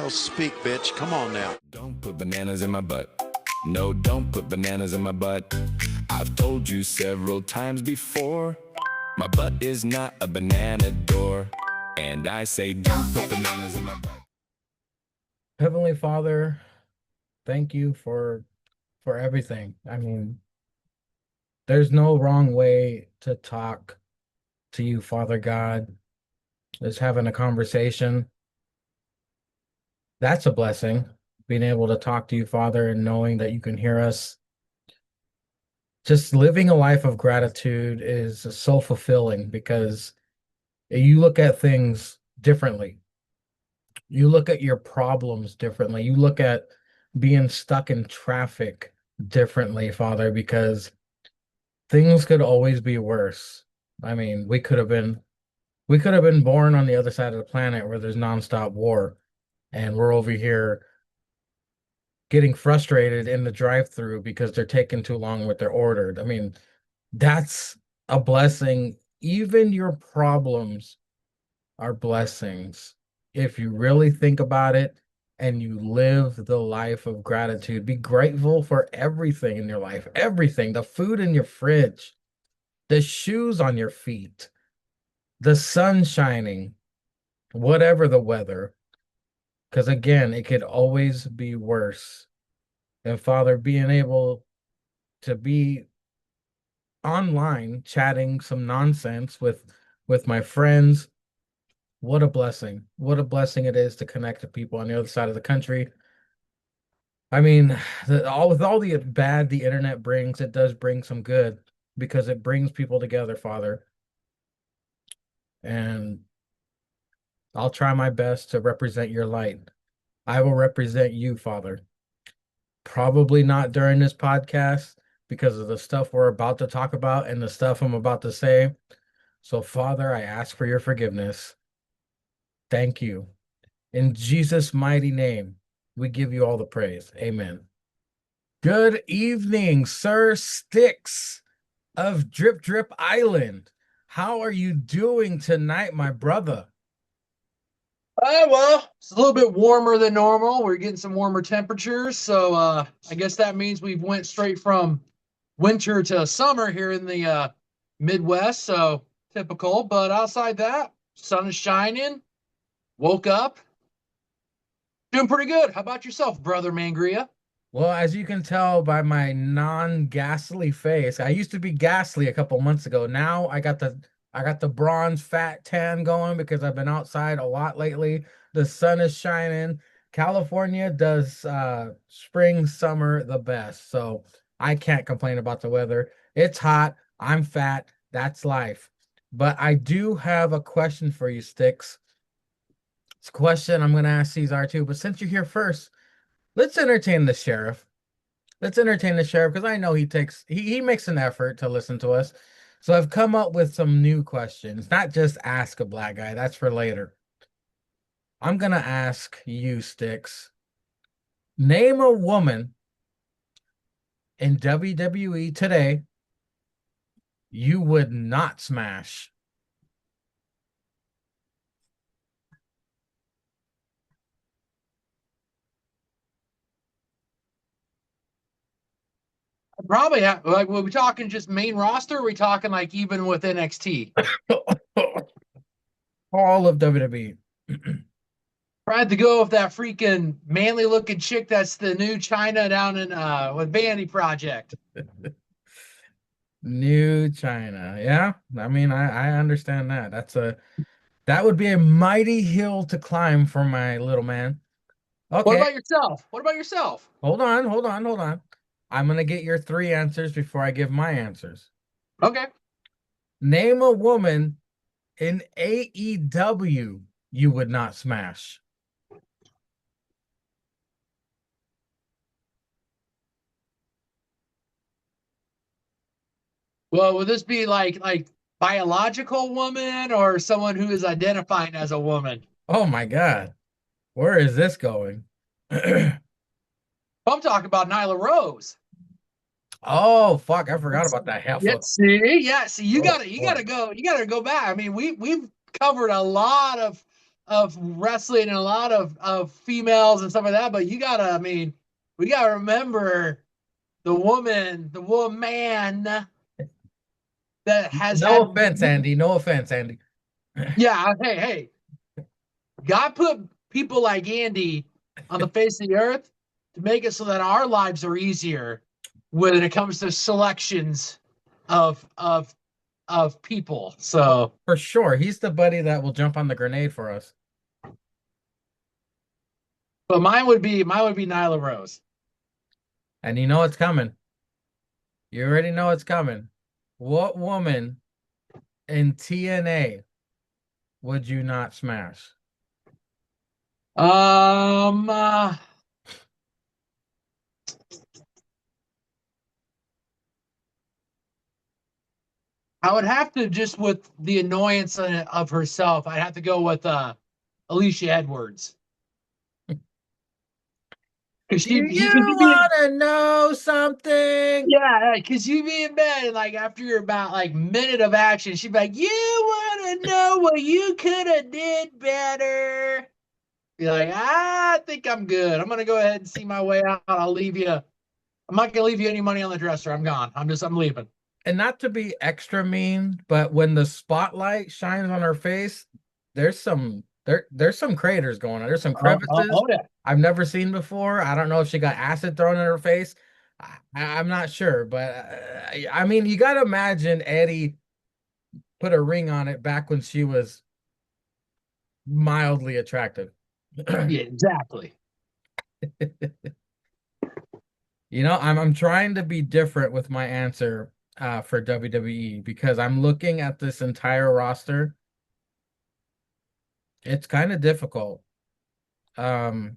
Oh, speak, bitch. Come on now. Don't put bananas in my butt. No, don't put bananas in my butt. I've told you several times before, my butt is not a banana door. And I say, don't put bananas in my butt. Heavenly Father, thank you for everything. I mean, there's no wrong way to talk to you, Father God. Just having a conversation. That's a blessing. Being able to talk to you, Father, and knowing that you can hear us. Just living a life of gratitude is so fulfilling because you look at things differently. You look at your problems differently. You look at being stuck in traffic differently, Father, because things could always be worse. I mean, we could have been born on the other side of the planet where there's nonstop war, and we're over here getting frustrated in the drive-through because they're taking too long with their order. I mean, that's a blessing. Even your problems are blessings if you really think about it and you live the life of gratitude. Be grateful for everything in your life, everything, the food in your fridge, the shoes on your feet, the sun shining, whatever the weather. Because again, it could always be worse. And Father, being able to be online chatting some nonsense with my friends, what a blessing. What a blessing it is to connect to people on the other side of the country. I mean, with all the bad the internet brings, it does bring some good because it brings people together, Father. And I'll try my best to represent your light. I will represent you, Father. Probably not during this podcast because of the stuff we're about to talk about and the stuff I'm about to say. So, Father, I ask for your forgiveness. Thank you. In Jesus' mighty name, we give you all the praise. Amen. Good evening, Sir Sticks of Drip Drip Island. How are you doing tonight, my brother? Well, it's a little bit warmer than normal. We're getting some warmer temperatures, so I guess that means we've went straight from winter to summer here in the Midwest. So typical, but outside that, sun is shining. Woke up, doing pretty good. How about yourself, brother Mangria? Well, as you can tell by my non-ghastly face, I used to be ghastly a couple months ago. Now I got the bronze fat tan going because I've been outside a lot lately. The sun is shining. California does spring, summer the best. So I can't complain about the weather. It's hot. I'm fat. That's life. But I do have a question for you, Sticks. It's a question I'm gonna ask Cesar too. But since you're here first, let's entertain the sheriff. Let's entertain the sheriff because I know he makes an effort to listen to us. So I've come up with some new questions, not just ask a black guy. That's for later. I'm gonna ask you, Sticks. Name a woman in WWE today you would not smash. Probably like, were we talking just main roster? Or are we talking like even with NXT? All of WWE. I had to go with that freaking manly looking chick that's the new China down in with Bandy Project. New China. Yeah, I mean, I understand that. That would be a mighty hill to climb for my little man. What Okay, about yourself? What about yourself? hold on. I'm gonna get your three answers before I give my answers. Okay. Name a woman in AEW you would not smash. Well, would this be like biological woman or someone who is identifying as a woman? Oh my God, where is this going? I'm talking about Nyla Rose. Oh fuck, I forgot about that heifer. Yeah, see, you Oh gotta boy. go, you gotta go back. I mean, we've covered a lot of of wrestling and a lot of females and stuff like that, but you gotta, I mean, we gotta remember the woman that has No had, offense, Andy. No offense, Andy. yeah, hey, God put people like Andy on the face of the earth to make it so that our lives are easier when it comes to selections of people. So, For sure. He's the buddy that will jump on the grenade for us. but mine would be Nyla Rose. And you know it's coming. You already know it's coming. What woman in TNA would you not smash? Um, uh, I would have to, just with the annoyance of herself, I'd have to go with Alicia Edwards. Because Do you want to know something? yeah, because you'd be in bed and like after you're about like minute of action, she'd be like, "You want to know what you could have did better?" Be like, "I think I'm good. I'm gonna go ahead and see my way out. I'll leave you. I'm not gonna leave you any money on the dresser. I'm gone. I'm leaving." And not to be extra mean, but when the spotlight shines on her face, there's some craters going on. There's some crevices Yeah. I've never seen before. I don't know if she got acid thrown in her face. I'm not sure, but I mean, you got to imagine Eddie put a ring on it back when she was mildly attractive. Yeah, exactly. You know, I'm trying to be different with my answer for WWE because I'm looking at this entire roster. It's kind of difficult um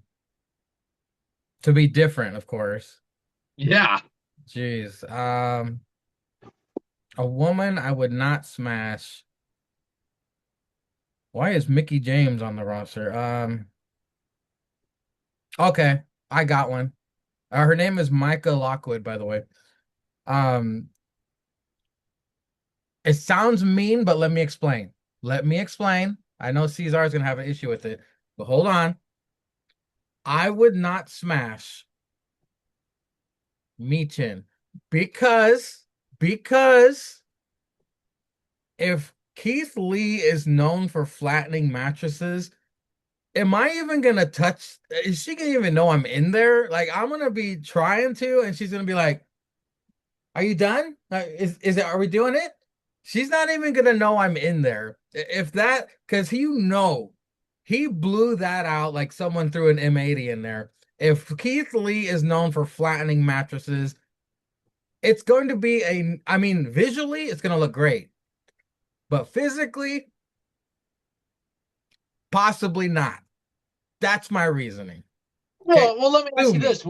to be different, of course. Yeah. Jeez. A woman I would not smash. Why is Mickey James on the roster? Okay, I got one. Her name is Micah Lockwood, by the way. Um, it sounds mean, but let me explain. Let me explain. I know Cesar is gonna have an issue with it, but hold on. I would not smash Michin because if Keith Lee is known for flattening mattresses, am I even gonna touch? Is she gonna even know I'm in there? Like I'm gonna be trying to, and she's gonna be like, "Are you done? Is it? Are we doing it?" She's not even gonna know I'm in there. If that, because he blew that out like someone threw an M80 in there. If Keith Lee is known for flattening mattresses, it's going to be I mean, visually, it's gonna look great, but physically, possibly not. That's my reasoning. Okay, Well, let me ask sue you me. this.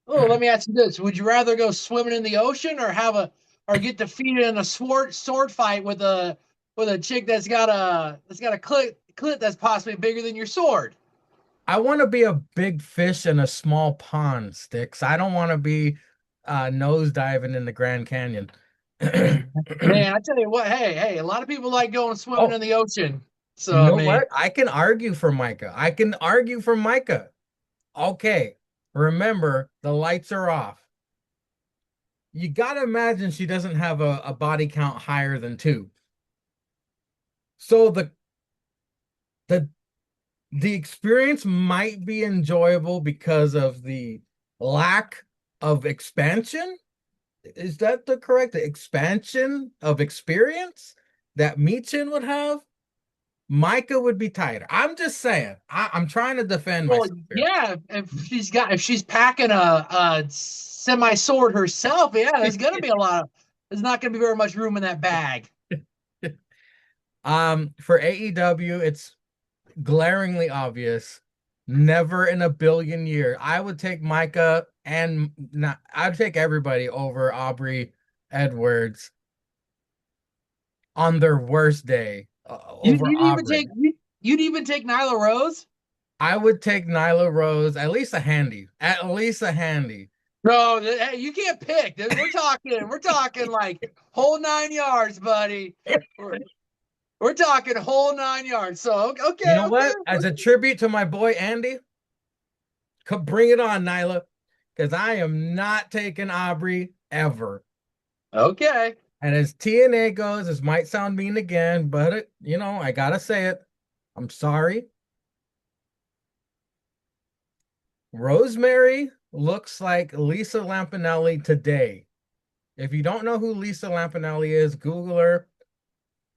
Let me ask you this. Would you rather go swimming in the ocean or get defeated in a sword fight with a chick that's got a clit that's possibly bigger than your sword? I want to be a big fish in a small pond, Sticks. I don't want to be nose diving in the Grand Canyon. Man, I tell you what, hey, a lot of people like going swimming Oh, in the ocean. you So I know mean, what? I can argue for Micah. I can argue for Micah. Okay, remember the lights are off. You got to imagine she doesn't have a body count higher than 2. So the the experience might be enjoyable because of the lack of expansion. Is that the correct expansion of experience that Michin would have? Micah would be tighter. I'm just saying. I'm trying to defend well, myself here. yeah, if she's packing a semi sword herself, yeah, there's not gonna be very much room in that bag. For AEW, it's glaringly obvious. Never in a billion years. I would take Micah and not I'd take everybody over Aubrey Edwards on their worst day You, over you'd even Aubrey. take you'd even take Nyla Rose. I would take Nyla Rose, at least a handy. At least a handy. No, hey, you can't pick. We're talking like whole 9 yards, buddy. We're talking whole 9 yards. So okay, You know okay. what? As a tribute to my boy Andy, come bring it on, Nyla, because I am not taking Aubrey ever. Okay. And as TNA goes, this might sound mean again, but I gotta say it. I'm sorry. Rosemary looks like Lisa Lampanelli today. If you don't know who Lisa Lampanelli is, Google her.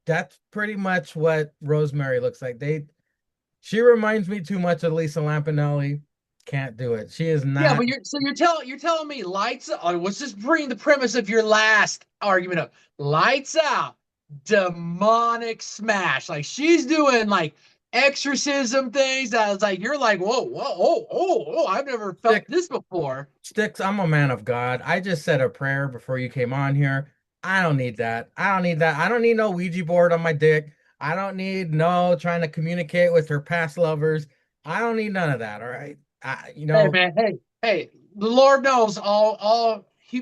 That's pretty much what Rosemary looks like. She reminds me too much of Lisa Lampanelli. Can't do it. She is Yeah, not. but you're telling me lights. Let's just bring the premise of your last argument up. Lights out, demonic smash. Like she's doing like exorcism things. That was like you're like whoa whoa oh. I've never felt Stick, this before. Sticks, I'm a man of God. I just said a prayer before you came on here. I don't need that. I don't need that. I don't need no Ouija board on my dick. I don't need no trying to communicate with her past lovers. I don't need none of that. All right. Hey man, hey. The Lord knows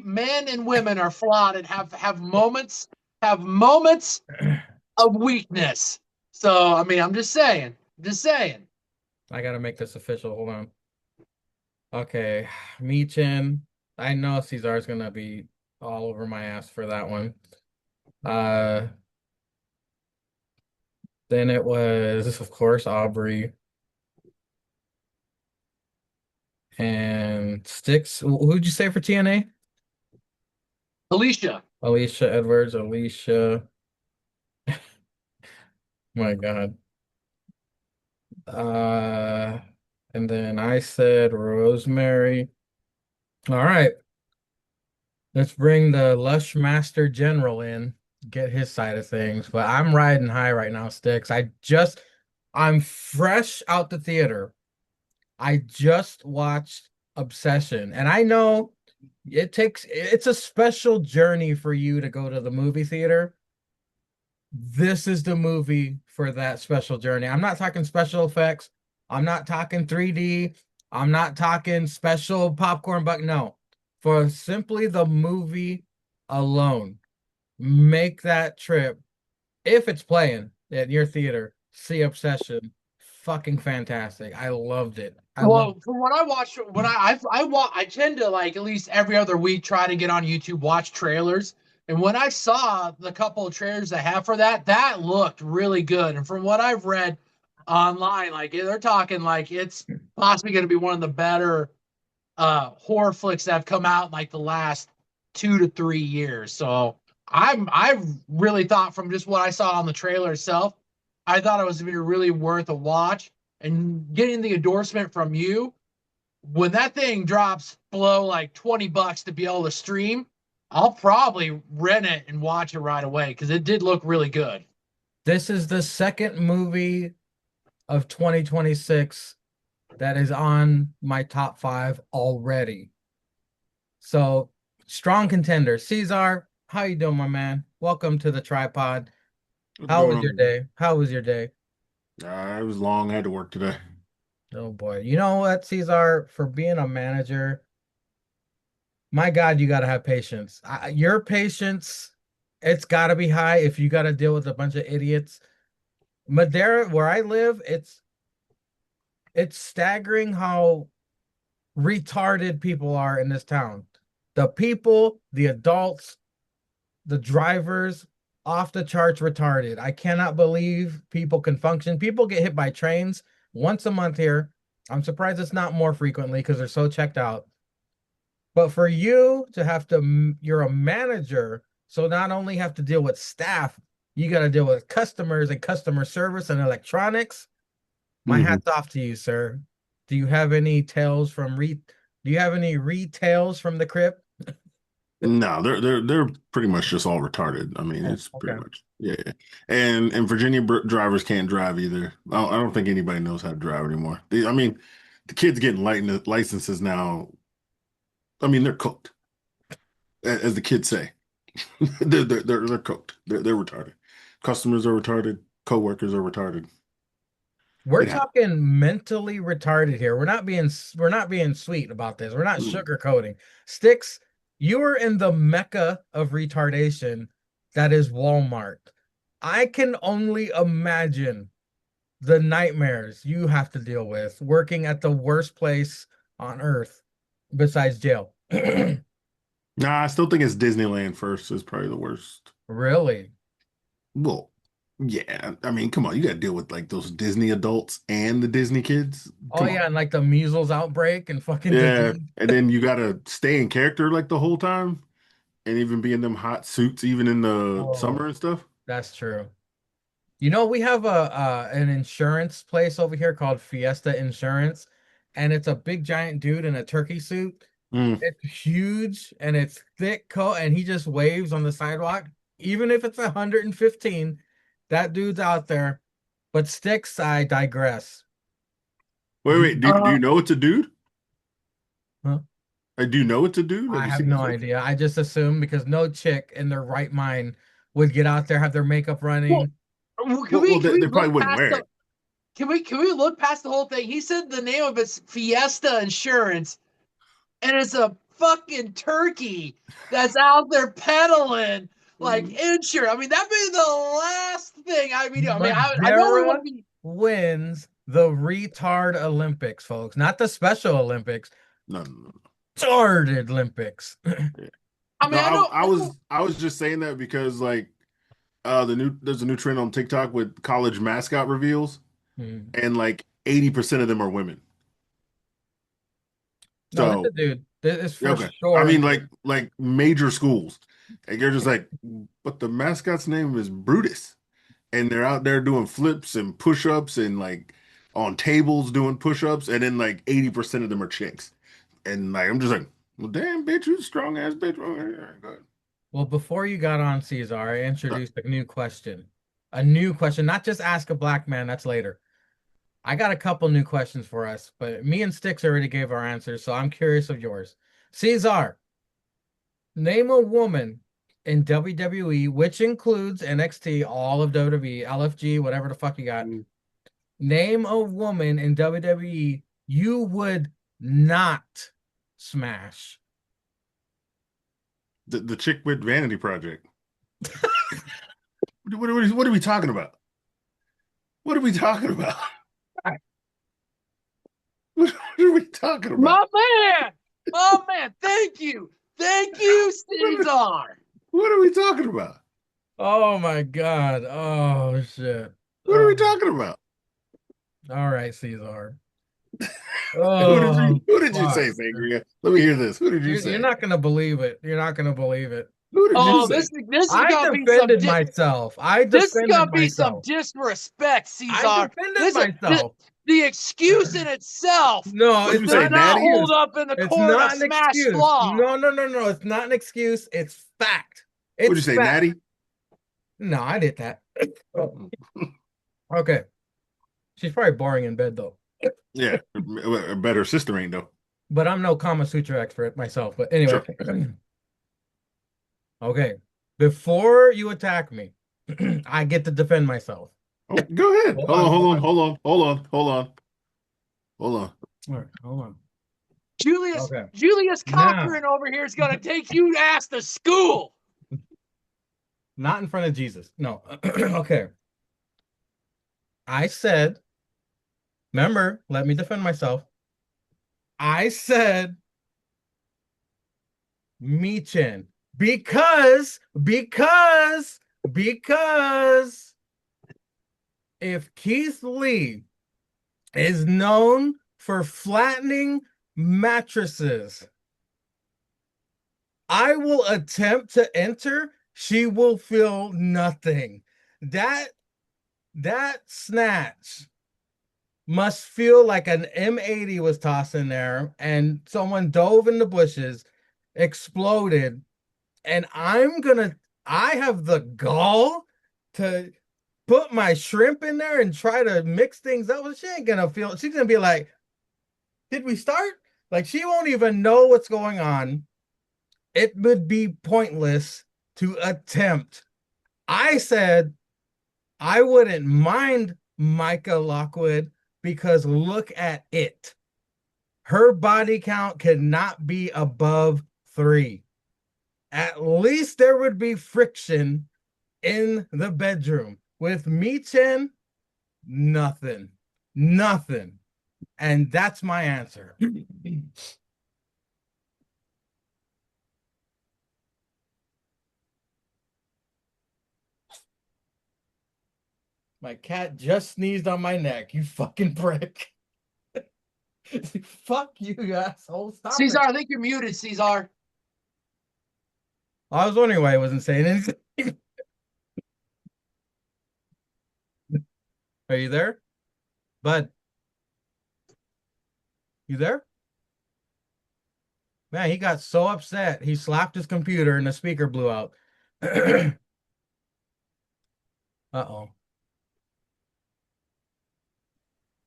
men and women are flawed and have moments of weakness. So I mean, I'm just saying, just saying. I gotta make this official. Hold on. Okay, Michin. I know Cesar's gonna be all over my ass for that one. Uh, then it was, of course, Aubrey and Sticks. Who'd you say for TNA? Alicia, Alicia Edwards, Alicia. My God. Uh, and then I said Rosemary. All right, let's bring the Lush Master General in, get his side of things. But I'm riding high right now, Sticks. I'm fresh out the theater. I just watched Obsession, and I know it's a special journey for you to go to the movie theater. This is the movie for that special journey. I'm not talking special effects. I'm not talking 3D. I'm not talking special popcorn buck. No, for simply the movie alone, make that trip if it's playing at your theater. See Obsession. Fucking fantastic. I loved it. I love. well, from what I watch, when I tend to like at least every other week try to get on YouTube, watch trailers. And when I saw the couple of trailers they have for that, that looked really good. And from what I've read online, like they're talking like it's possibly going to be one of the better horror flicks that have come out in like the last 2 to 3 years. So I've really thought from just what I saw on the trailer itself, I thought it was gonna be really worth a watch. And getting the endorsement from you, when that thing drops below like $20 to be able to stream, I'll probably rent it and watch it right away because it did look really good. This is the second movie of 2026 that is on my top five already. So strong contender. Caesar, how you doing, my man? Welcome to the tripod. What's How going was your on? day? How was your day? It was long. I had to work today. Oh boy. You know what, Caesar, for being a manager, my God, you gotta have patience. Your patience, it's gotta be high if you gotta deal with a bunch of idiots. Madera, where I live, it's staggering how retarded people are in this town. The people, the adults, the drivers, off the charts retarded. I cannot believe people can function. People get hit by trains once a month here. I'm surprised it's not more frequently because they're so checked out. But for you to have to, you're a manager, so not only have to deal with staff, you got to deal with customers and customer service and electronics. My Hmm. hat's off to you, sir. Do you have any tales from Do you have any retails from the crypt? No, they're pretty much just all retarded. I mean, Oh, it's pretty okay. much yeah. And Virginia drivers can't drive either. I don't think anybody knows how to drive anymore. I mean, the kids getting licenses now. I mean, they're cooked, as the kids say. They're cooked. They're retarded. Customers are retarded. Coworkers are retarded. We're It happens. talking mentally retarded here. We're not being sweet about this. We're not Mm. sugarcoating. Sticks, you are in the mecca of retardation that is Walmart. I can only imagine the nightmares you have to deal with working at the worst place on earth besides jail. Nah, I still think it's Disneyland first is probably the worst. Really? Well, yeah. I mean, come on, you got to deal with like those Disney adults and the Disney kids. Oh Come yeah, on. and like the measles outbreak and fucking Yeah, disease. and then you got to stay in character like the whole time, and even be in them hot suits, even in the Oh, summer and stuff. that's true. You know, we have a an insurance place over here called Fiesta Insurance, and it's a big giant dude in a turkey suit. Mm. It's huge and it's thick coat, and he just waves on the sidewalk. Even if it's 115, that dude's out there. But Sticks, I digress. Wait, Do wait. Do you know it's a dude? huh? Do you know it's a dude? Have I you have seen his no face? idea. I just assume because no chick in their right mind would get out there, have their makeup Well, running. can They we probably look wouldn't past wear the it. can we look past the whole thing? He said the name of it's Fiesta Insurance, and it's a fucking turkey that's out there peddling like Mm. insurance. I mean, that'd be the last thing I'd be doing. I mean, I know we Madeira want to be. wins the retard Olympics, folks, not the Special Olympics, No, no, no. retarded Olympics. Yeah. I No, mean, I know. I was just saying that because like there's a new trend on TikTok with college mascot reveals, Hmm. and like 80% of them are women. No, this is So dude. This is yeah, for okay. I sure. mean like major schools. And you're just like, but the mascot's name is Brutus. And they're out there doing flips and push-ups and like on tables doing push-ups, and then like 80% of them are chicks. And like I'm just like, well, damn, bitch, you strong ass bitch. Oh, yeah, good. Well, before you got on, Caesar, I introduced a new question. A new question, not just ask a black man, that's later. I got a couple new questions for us, but me and Sticks already gave our answers, so I'm curious of yours. Caesar, name a woman in WWE, which includes NXT, all of WWE, LFG, whatever the fuck you got. Mm. Name a woman in WWE you would not smash. The chick with Vanity Project. What are we talking about? What are we talking about? What are we talking about? My man, thank you, Caesar. What are we talking about? Oh my God. Oh shit. What are we talking about? All right, Caesar. Who did you Fuck. say, Sangria? Let me hear this. Who did you You're say? not gonna believe it. You're not gonna believe it. Who did you Oh, say? this is I gonna be defended myself. I this is defended gonna be some myself. disrespect, I Caesar. defended This is myself. the excuse in itself No, What'd it's you not say, does an not Natty? hold excuse. up in the It's court of not an smash excuse. law. No. It's not an excuse. It's fact. What'd you It's say, fact. Natty? No, I did that. Okay. She's probably boring in bed though. Yeah, a better sister ain't though. But I'm no Kama Sutra expert myself. But anyway. Sure. Okay. Before you attack me, I get to defend myself. Oh, go ahead. Hold on, hold on. Hold on. All right, hold on. Okay. Julius Now, Cochran over here is gonna take you ass to school. not in front of Jesus. No. Okay. I said, remember, let me defend myself. I said Michin because if Keith Lee is known for flattening mattresses, I will attempt to enter. She will feel nothing. That snatch must feel like an M80 was tossed in there and someone dove in the bushes, exploded, and I have the gall to put my shrimp in there and try to mix things up. Well, she ain't gonna feel, she's gonna be like, did we start? Like, she won't even know what's going on. It would be pointless to attempt. I said I wouldn't mind Micah Lockwood because look at it. Her body count could not be above 3. At least there would be friction in the bedroom. With me, Chin, nothing. Nothing. And that's my answer. My cat just sneezed on my neck. You fucking prick. Fuck you asshole. Stop Caesar, it. I think you're muted, Caesar. I was wondering why I wasn't saying anything. Are you there? Bud, you there? Man, he got so upset. He slapped his computer and the speaker blew out. Uh-oh.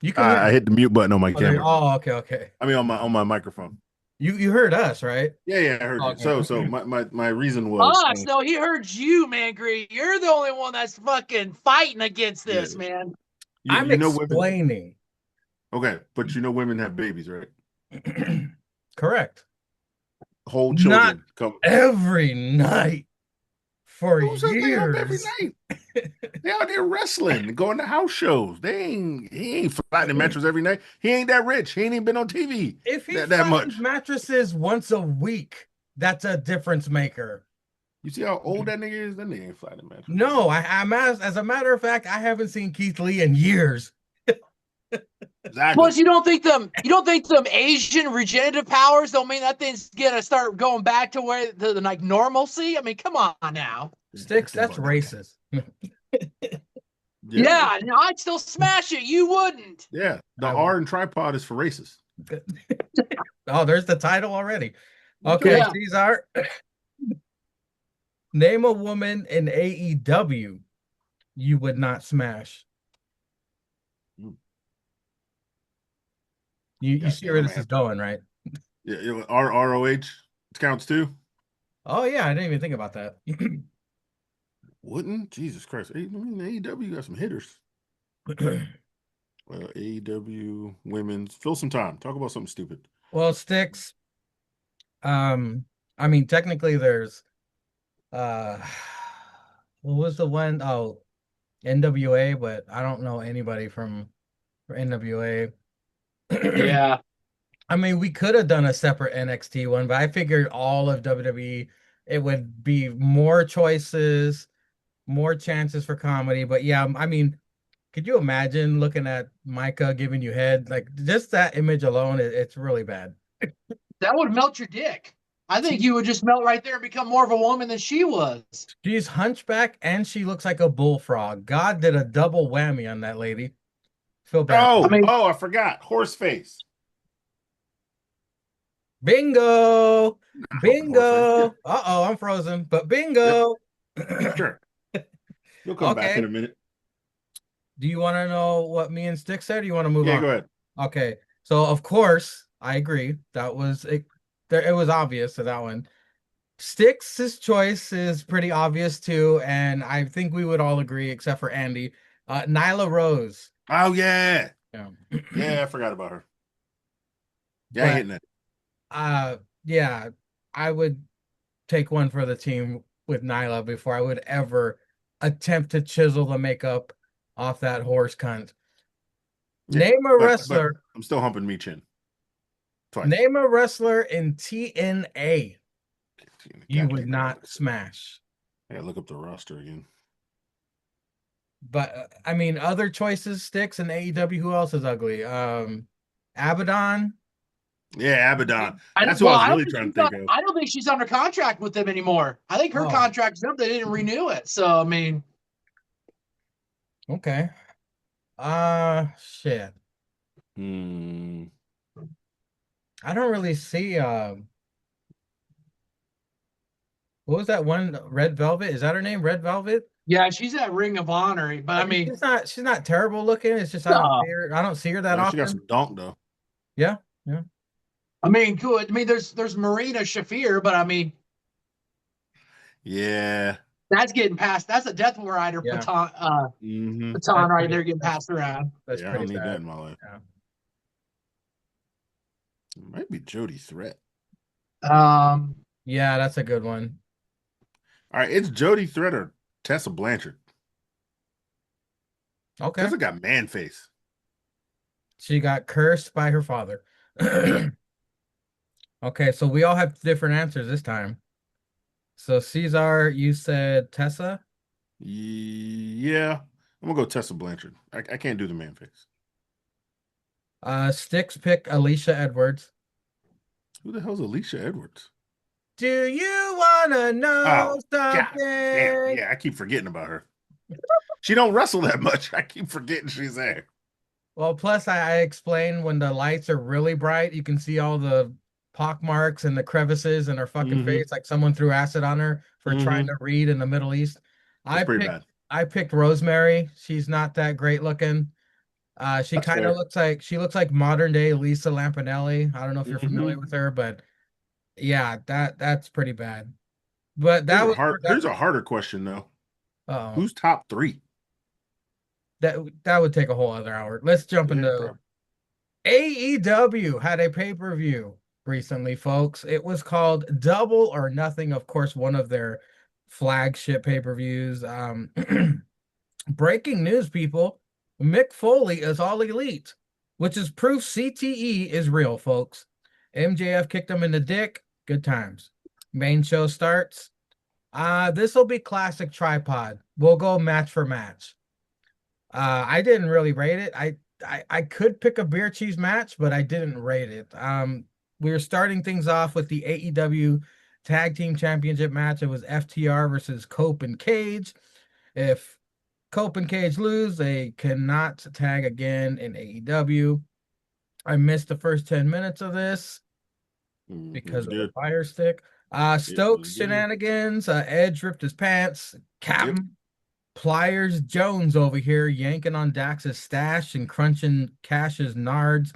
You can hear I hit the mute button on my oh, camera. okay. I mean, on my microphone. You heard us, right? Yeah, I heard you. Okay. So my reason was, Us? No, he heard you, man. Green. You're the only one that's fucking fighting against this, yeah, man. I'm you know women. explaining. Okay, but you know women have babies, right? Correct. Whole Not children come. every night for Who says they up every years. night? They out there wrestling, going to house shows. He ain't flattening mattress every night. He ain't that rich. He ain't even been on TV If he that flattens much. mattresses once a week, that's a difference maker. You see how old that nigga is? That nigga ain't flattening mattress. No, I'm as a matter of fact, I haven't seen Keith Lee in years. Exactly. Plus, you don't think them Asian regenerative powers don't mean that thing's gonna start going back to where the like normalcy? I mean, come on now. Sticks, that's racist. Yeah, no, I'd still smash it. You wouldn't. Yeah. The I R in tripod is for racists. Oh, there's the title already. Okay, Yeah. Cesar. Name a woman in AEW you would not smash. You see where this is going, right? Yeah, ROH counts too. Oh yeah, I didn't even think about that. Wouldn't? Jesus Christ. I mean, AEW got some hitters. Well, AEW women's. Fill some time. Talk about something stupid. Well, Sticks. I mean, technically there's what was the one? Oh, NWA, but I don't know anybody from NWA. Yeah. I mean, we could have done a separate NXT one, but I figured all of WWE, it would be more choices, more chances for comedy. But yeah, I mean, could you imagine looking at Micah giving you head? Like just that image alone, it's really bad. That would melt your dick. I think you would just melt right there and become more of a woman than she was. She's hunchback and she looks like a bullfrog. God did a double whammy on that lady. Feel bad. Oh, I mean- I forgot. Horse face. Bingo! Bingo! Yeah. Uh-oh, I'm frozen, but bingo! Sure. You'll come back Okay. in a minute. Do you want to know what me and Stick said, or do you want to move Yeah, on? go ahead. Okay. So, of course, I agree. That was it. It was obvious to that one. Sticks' choice is pretty obvious too, and I think we would all agree, except for Andy. Nyla Rose. Oh, yeah. Yeah. Yeah, I forgot about her. Yeah, I ain't hitting that. Yeah, I would take one for the team with Nyla before I would ever attempt to chisel the makeup off that horse cunt. Yeah, Name a but wrestler. I'm still humping me chin. Twice. Name a wrestler in TNA you God, would not smash. I gotta look up the roster again. But I mean, other choices, Sticks and AEW. Who else is ugly? Abaddon. Yeah, Abaddon. That's what I was really trying to think of. I don't think she's under contract with them anymore. I think her contract's up. They didn't renew it. So I mean, okay. Shit. I don't really see. What was that one? Red Velvet? Is that her name? Red Velvet? yeah, she's at Ring of Honor, but I mean, she's not terrible looking. It's just I don't see her that often. She got some donk though. Yeah. I mean, good. I mean, there's Marina Shafir, but I mean, yeah, that's getting passed. That's a Death Rider baton right there getting passed around. That's I don't need that in my life. Yeah. It might be Jody Threat. Yeah, that's a good one. All right, it's Jody Threat or Tessa Blanchard. Okay. Tessa got man face. She got cursed by her father. Yeah. Okay, so we all have different answers this time. So Caesar, you said Tessa. Yeah. I'm gonna go Tessa Blanchard. I can't do the man face. Sticks pick Alicia Edwards. Who the hell's Alicia Edwards? Do you wanna know Oh, god damn. something? Yeah, I keep forgetting about her. She don't wrestle that much. I keep forgetting she's there. Well, plus I explained when the lights are really bright, you can see all the pock marks and the crevices in her fucking Mm-hmm. face, like someone threw acid on her for trying Mm-hmm. to read in the Middle East. That's I pretty picked bad. I picked Rosemary. She's not that great looking. She That's kind of fair. looks like modern day Lisa Lampanelli. I don't know if you're familiar Mm-hmm. with her, but yeah, that's pretty bad. But that was that. Here's a harder question though. Oh, Who's top three? that would take a whole other hour. Let's jump Yeah, into probably. AEW had a pay-per-view recently, folks. It was called Double or Nothing, of course, one of their flagship pay-per-views. Breaking news, people. Mick Foley is all elite, which is proof CTE is real, folks. MJF kicked him in the dick. Good times. Main show starts. This will be classic tripod. We'll go match for match. I didn't really rate it. I could pick a beer cheese match, but I didn't rate it. We were starting things off with the AEW Tag Team Championship match. It was FTR versus Cope and Cage. If Cope and Cage lose, they cannot tag again in AEW. I missed the first 10 minutes of this You because of the did. fire stick. You Stokes did. shenanigans. Edge ripped his pants. Yep. Captain Pliers Jones over here yanking on Dax's stash and crunching Cash's nards.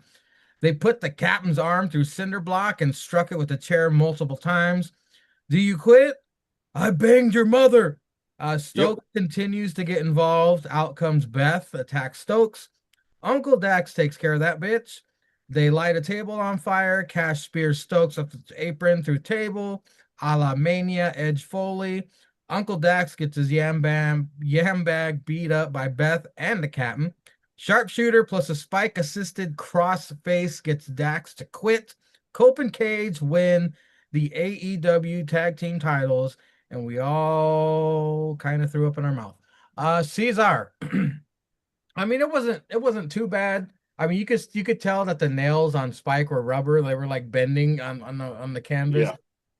They put the captain's arm through cinder block and struck it with a chair multiple times. Do you quit? I banged your mother. Yep. Stokes continues to get involved. Out comes Beth, attacks Stokes. Uncle Dax takes care of that bitch. They light a table on fire. Cash spears Stokes up the apron through table, a la Mania, Edge Foley. Uncle Dax gets his yam bag beat up by Beth and the captain. Sharpshooter plus a spike assisted cross face gets Dax to quit. Cope and Cage win the AEW tag team titles, and we all kind of threw up in our mouth. Caesar. I mean, it wasn't too bad. I mean, you could tell that the nails on Spike were rubber; they were like bending on the canvas. Yeah.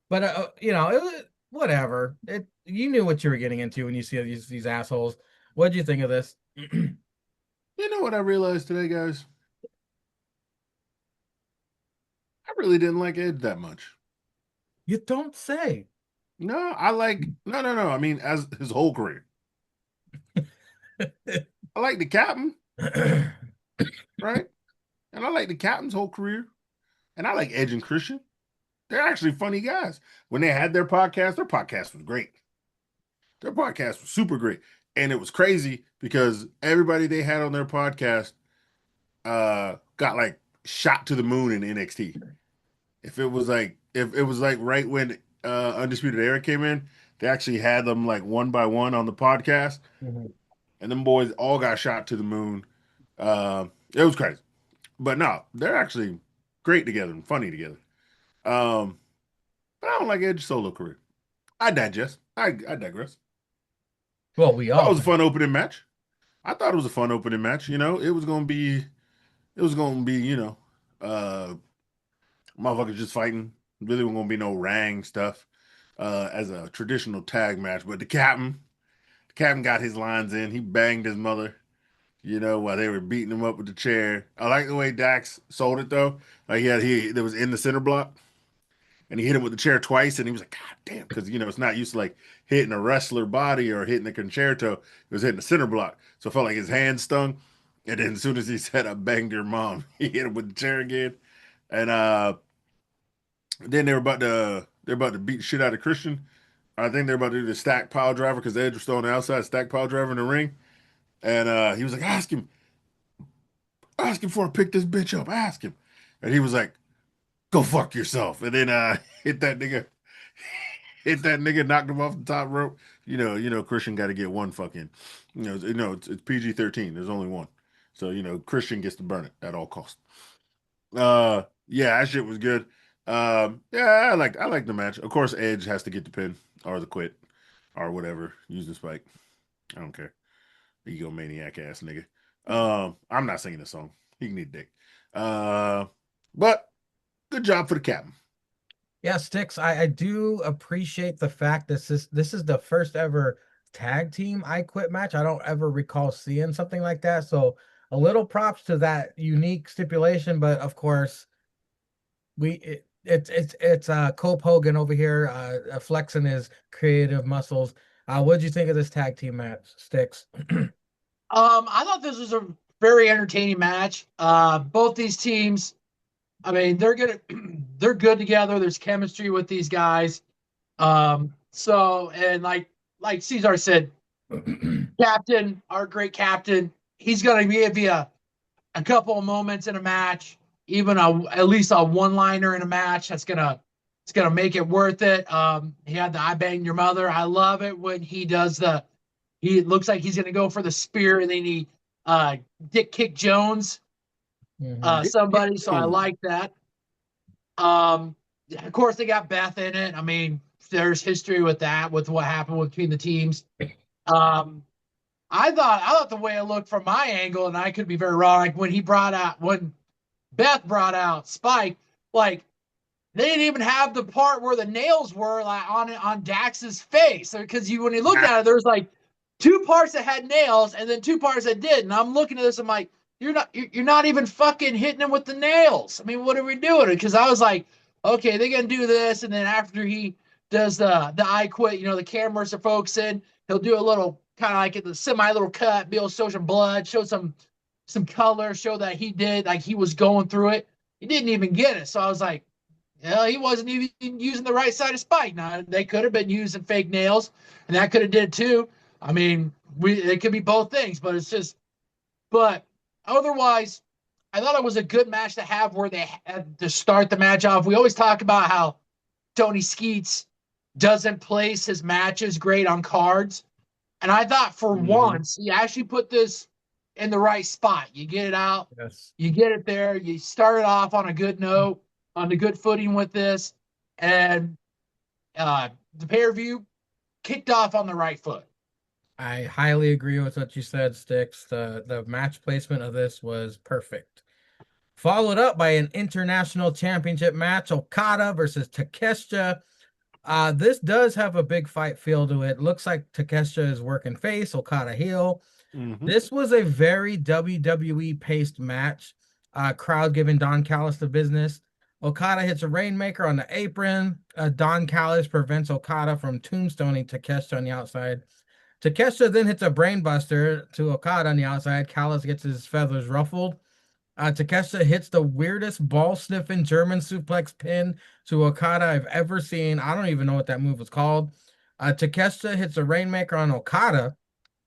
But it was whatever. You knew what you were getting into when you see these assholes. What did you think of this? You know what I realized today, guys? I really didn't like Edge that much. You don't say. No, I like no. I mean, as his whole career. I like the captain, right? And I like the captain's whole career. And I like Edge and Christian. They're actually funny guys. When they had their podcast was great. Their podcast was super great. And it was crazy because everybody they had on their podcast got like shot to the moon in NXT. If it was like right when Undisputed Era came in, they actually had them like one by one on the podcast, Mhm. and them boys all got shot to the moon. It was crazy. But no, they're actually great together and funny together. Um, but I don't like Edge's solo career. I digest. I digress. Well, we That all was a think. fun opening match. I thought it was a fun opening match. It was gonna be, uh motherfuckers just fighting. Really wasn't gonna be no rang stuff as a traditional tag match. But the captain got his lines in. He banged his mother, while they were beating him up with the chair. I like the way Dax sold it though. Like he that was in the center block and he hit him with the chair twice, and he was like, God damn, because it's not used to like hitting a wrestler body or hitting a concerto. It was hitting the center block. So it felt like his hand stung. And then as soon as he said I banged your mom, he hit him with the chair again. And then they're about to beat the shit out of Christian. I think they're about to do the stack pile driver because Edge was still on the outside, stack pile driver in the ring. And he was like, ask him before I pick this bitch up. Ask him. And he was like, go fuck yourself. And then hit that nigga, knocked him off the top rope. Christian got to get one fucking, it's PG-13. There's only one, so Christian gets to burn it at all costs. Yeah, that shit was good. Yeah, I like the match. Of course, Edge has to get the pin or the quit or whatever. Use the spike. I don't care. Egomaniac ass nigga. I'm not singing the song. He can eat dick. But good job for the captain. Yeah, Sticks, I do appreciate the fact this is the first ever tag team I Quit match. I don't ever recall seeing something like that. So a little props to that unique stipulation, but of course it's Cope Hogan over here flexing his creative muscles. What did you think of this tag team match, Sticks? I thought this was a very entertaining match. Both these teams, I mean, they're good together. There's chemistry with these guys. So and like Cesar said, captain, our great captain, he's gonna give you a couple of moments in a match, even at least a one-liner in a match. It's gonna make it worth it. He had the "I banged your mother." I love it when he does he looks like he's gonna go for the spear, and then he Dick Kick Jones somebody. So I like that. Of course, they got Beth in it. I mean, there's history with that, with what happened between the teams. I thought the way it looked from my angle, and I could be very wrong, like when Beth brought out Spike, like they didn't even have the part where the nails were like on Dax's face, because when you look at it, there's like two parts that had nails and then two parts that did. And I'm looking at this, I'm like, you're not even fucking hitting him with the nails. I mean, what are we doing? Because I was like, okay, they're gonna do this, and then after he does the I Quit, the cameras are focusing, he'll do a little kind of like the semi little cut, be able to show some blood, show some color, show that he did, like he was going through it. He didn't even get it. So I was like, he wasn't even using the right side of Spike. Now, they could have been using fake nails, and that could have did too. I mean, it could be both things, but it's just, but otherwise, I thought it was a good match to have where they had to start the match off. We always talk about how Tony Skeets doesn't place his matches great on cards. And I thought for once, he actually put this in the right spot. You get it out, Yes. you get it there, you start it off on a good note, on a good footing with this, and the pay-per-view kicked off on the right foot. I highly agree with what you said, Sticks. The match placement of this was perfect. Followed up by an international championship match, Okada versus Takeshita. This does have a big fight feel to it. Looks like Takeshita is working face, Okada heel. This was a very WWE paced match. Crowd giving Don Callis the business. Okada hits a Rainmaker on the apron. Don Callis prevents Okada from tombstoning Takeshita on the outside. Takeshita then hits a brainbuster to Okada on the outside. Callis gets his feathers ruffled. Takeshita hits the weirdest ball-sniffing German suplex pin to Okada I've ever seen. I don't even know what that move was called. Takeshita hits a Rainmaker on Okada.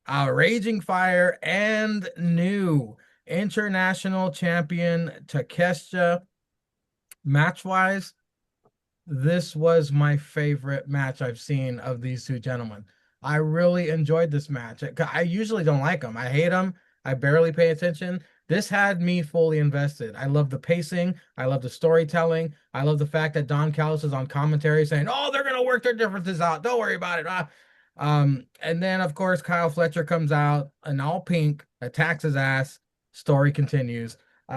Raging Fire and new international champion Takeshita. Match-wise, this was my favorite match I've seen of these two gentlemen. I really enjoyed this match. I usually don't like them. I hate them. I barely pay attention. This had me fully invested. I love the pacing. I love the storytelling. I love the fact that Don Callis is on commentary saying, "Oh, they're gonna work their differences out. Don't worry about it." And then of course Kyle Fletcher comes out in all pink, attacks his ass. Story continues.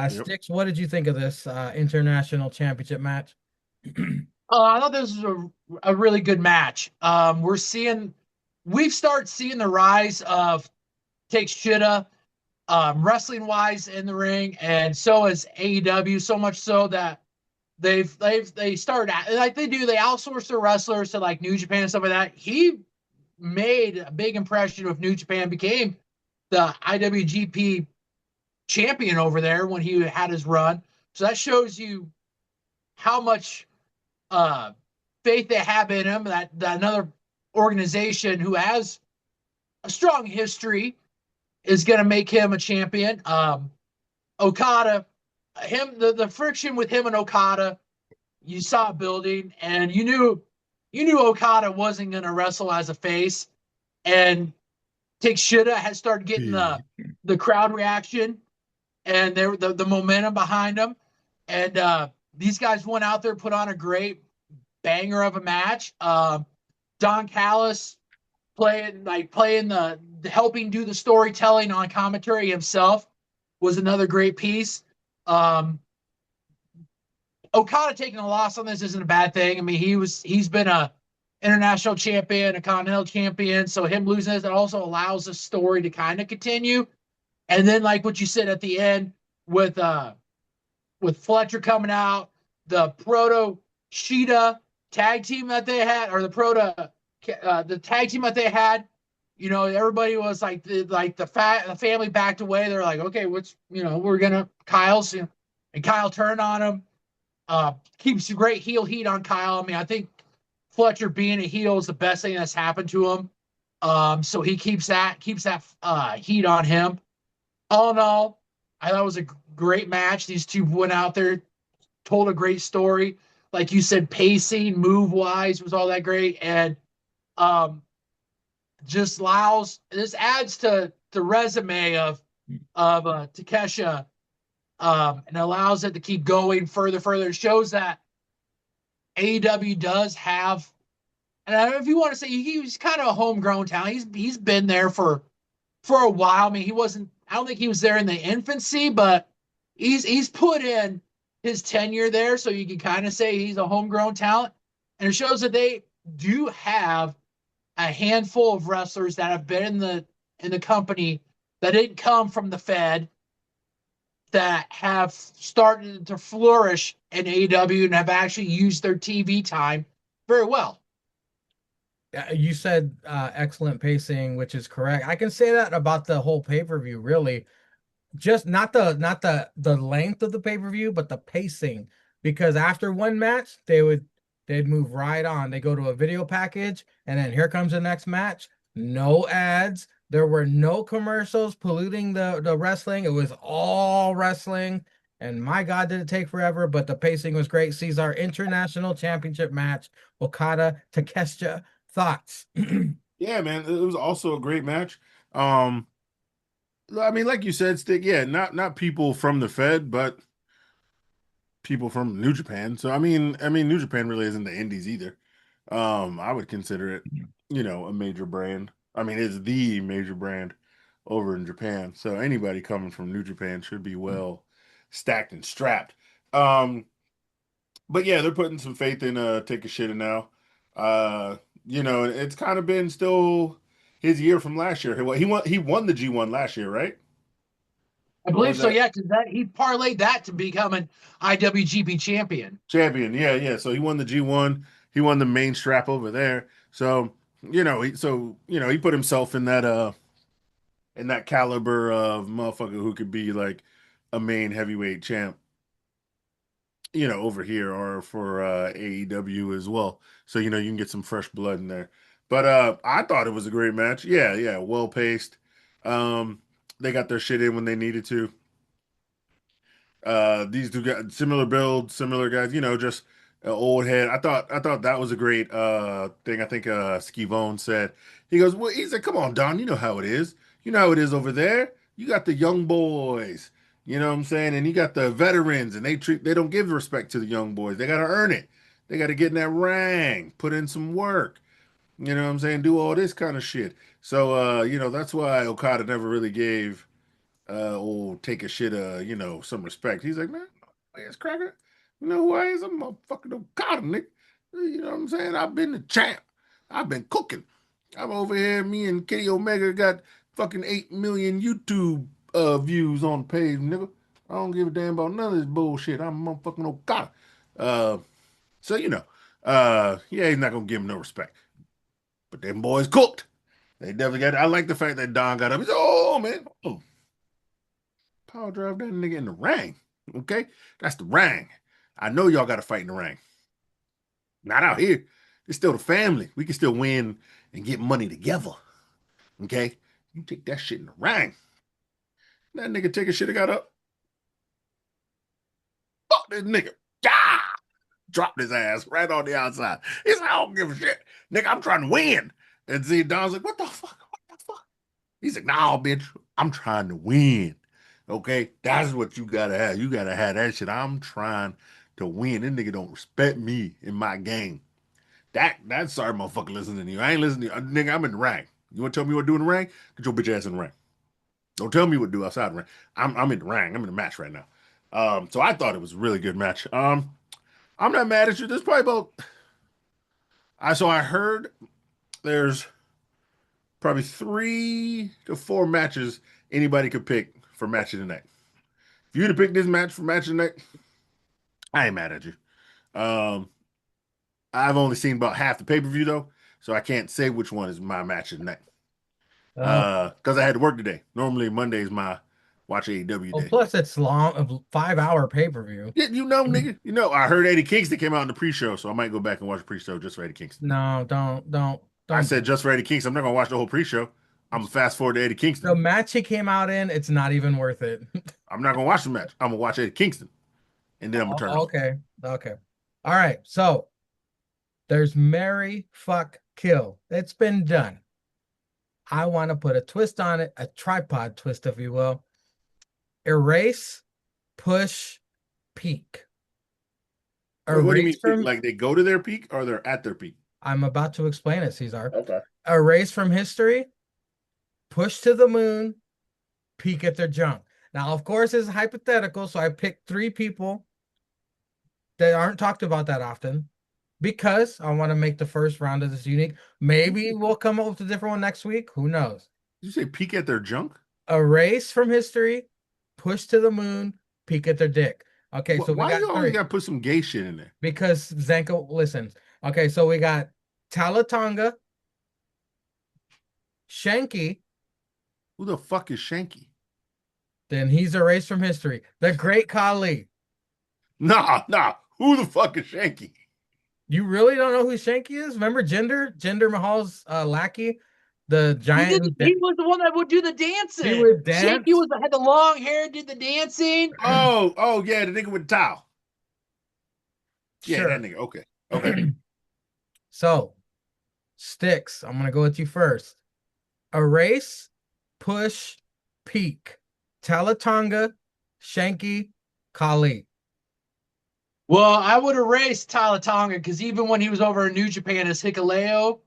Sticks, what did you think of this international championship match? I thought this was a really good match. We've started seeing the rise of Takeshita wrestling wise in the ring, and so is AEW. So much so that they started like they outsource their wrestlers to like New Japan and stuff like that. He made a big impression with New Japan, became the IWGP champion over there when he had his run. So that shows you how much faith they have in him. That another organization who has a strong history is going to make him a champion. Okada, the friction with him and Okada, you saw it building, and you knew Okada wasn't going to wrestle as a face. and Takeshita has started getting the crowd reaction and the momentum behind them. And these guys went out there, put on a great banger of a match. Don Callis playing the helping do the storytelling on commentary himself was another great piece. Okada taking a loss on this isn't a bad thing. I mean, he's been a international champion, a continental champion, so him losing this, it also allows the story to kind of continue. And then, like what you said at the end with Fletcher coming out, the Proto Sheeta tag team that they had, or the tag team that they had, you know, everybody was like the family backed away. They're like, okay, we're gonna Kyle's, and Kyle turned on him. Keeps great heel heat on Kyle. I mean, I think Fletcher being a heel is the best thing that's happened to him. So he keeps that heat on him. All in all, I thought it was a great match. These two went out there, told a great story. Like you said, pacing, move wise was all that great, and just allows this adds to the resume of Takesha, and allows it to keep going further. It shows that AEW does have, and if you want to say he's kind of a homegrown talent, he's been there for a while. I mean, I don't think he was there in the infancy, but he's put in his tenure there, so you can kind of say he's a homegrown talent. And it shows that they do have a handful of wrestlers that have been in the company that didn't come from the Fed, that have started to flourish in AEW and have actually used their TV time very well. You said excellent pacing, which is correct. I can say that about the whole pay-per-view, really. Just not the length of the pay-per-view, but the pacing. Because after one match, they'd move right on. They go to a video package, and then here comes the next match. No ads. There were no commercials polluting the wrestling. It was all wrestling. And my God, did it take forever, but the pacing was great. Caesar International Championship match, Okada Takeshita. Thoughts? Yeah, man, it was also a great match. I mean, like you said, Stick, yeah, not people from the Fed, but people from New Japan. So I mean, New Japan really isn't the Indies either. I would consider it, a major brand. I mean, it's the major brand over in Japan. So anybody coming from New Japan should be well stacked and strapped. But yeah, they're putting some faith in Take a Shit now. It's kind of been still his year from last year. He won the G1 last year, right? I believe so, yeah, because he parlayed that to become an IWGP champion. Yeah. So he won the G1. He won the main strap over there. So he put himself in that caliber of motherfucker who could be like a main heavyweight champ, over here or for AEW as well. So, you can get some fresh blood in there. But I thought it was a great match. Yeah, well paced. They got their shit in when they needed to. These two got similar build, similar guys, just an old head. I thought that was a great thing. I think Skivone said. He said, "Come on, Don, you know how it is. You know how it is over there. You got the young boys. You know what I'm saying? And you got the veterans, and they don't give respect to the young boys. They got to earn it. They got to get in that ring, put in some work. You know what I'm saying? Do all this kind of shit. So, that's why Okada never really gave Take a Shit, some respect. He's like, man, ass cracker. You know who I is? I'm a motherfucking Okada, nigga. You know what I'm saying? I've been the champ. I've been cooking. I'm over here. Me and Kenny Omega got fucking 8 million YouTube views on the page, nigga. I don't give a damn about none of this bullshit. I'm a motherfucking Okada. So he's not gonna give him no respect. But them boys cooked. They definitely got. I like the fact that Don got up. He said, "Oh man, power drive that nigga in the ring." Okay, that's the ring. I know y'all got to fight in the ring. Not out here. It's still the family. We can still win and get money together. Okay, you take that shit in the ring. That nigga Take a Shit got up. Fuck this nigga. Ah! Dropped his ass right on the outside. He said, I don't give a shit. Nigga, I'm trying to win. And see, Don's like, what the fuck? He's like, nah, bitch, I'm trying to win. Okay, that's what you gotta have. You gotta have that shit. I'm trying to win. This nigga don't respect me in my game. That's sorry, motherfucker, listening to you. I ain't listening to you. Nigga, I'm in the ring. You want to tell me what to do in the ring? Get your bitch ass in the ring. Don't tell me what to do outside the ring. I'm in the ring. I'm in the match right now. So I thought it was a really good match. I'm not mad at you. There's probably about I heard there's probably 3 to 4 matches anybody could pick for match of the night. If you'd have picked this match for match of the night, I ain't mad at you. Um, I've only seen about half the pay-per-view though, so I can't say which one is my match of the night. Oh, Because I had to work today. Normally Monday is my watch AEW well, day. plus it's long, a 5 hour pay-per-view. Yeah, you know, nigga. You know, I heard Eddie Kingston came out in the pre-show, so I might go back and watch the pre-show just for Eddie Kingston. No, I don't. said just for Eddie Kingston. I'm not gonna watch the whole pre-show. I'm gonna fast forward to Eddie The Kingston. match he came out in, it's not even worth it. I'm not gonna watch the match. I'm gonna watch Eddie Kingston, and then I'm gonna turn it off. Okay, okay. All right, so there's Marry, Fuck, Kill. It's been done. I want to put a twist on it, a tripod twist, if you will. Erase, push, peak. What do you Erase mean? from, Like they go to their peak or they're at their peak? I'm about to explain it, Cesar. Okay. Erase from history, push to the moon, peak at their junk. Now, of course, it's hypothetical, so I picked 3 people that aren't talked about that often because I want to make the first round of this unique. Maybe we'll come up with a different one next week. Who knows? Did you say peak at their junk? Erase from history, push to the moon, peek at their dick. Okay, so we Why got you always 3 gotta put some gay shit in there? because Zanko listens. Okay, so we got Talatonga, Shanky, Who the fuck is Shanky? then he's erased from history. The Great Khali. Nah. Who the fuck is Shanky? You really don't know who Shanky is? Remember Jinder Mahal's lackey, the giant He was the one that would do the dancing. He would dance. Shaky had the long hair, did the dancing. Oh yeah, the nigga with the towel. Yeah, Sure. that nigga. Okay. So, Sticks, I'm gonna go with you first. Erase, push, peak. Talatonga, Shanky, Khali. Well, I would erase Talatonga because even when he was over in New Japan as Hikuleo,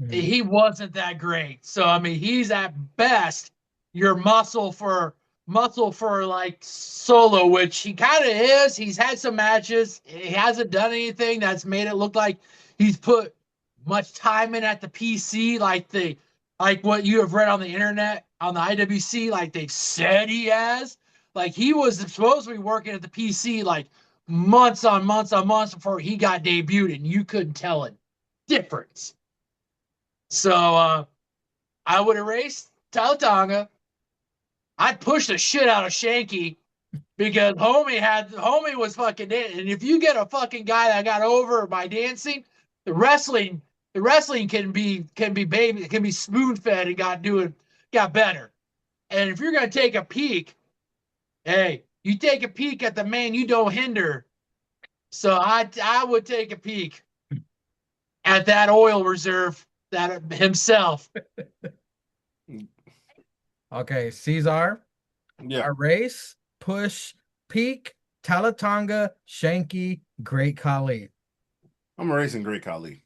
he wasn't that great. So I mean, he's at best your muscle for like Solo, which he kind of is. He's had some matches. He hasn't done anything that's made it look like he's put much time in at the PC, like what you have read on the internet on the IWC, like they've said he has. Like he was supposed to be working at the PC like months on months on months before he got debuted, and you couldn't tell a difference. So I would erase Talatonga. I'd push the shit out of Shanky because homie was fucking in. And if you get a fucking guy that got over by dancing, the wrestling can be spoon fed and got better. And if you're gonna take a peek, hey, you take a peek at the man you don't hinder. So I would take a peek at that oil reserve that himself. Okay, Caesar, Yeah. Erase, push, peak, Talatonga, Shanky, Great Khali. I'm erasing Great Khali.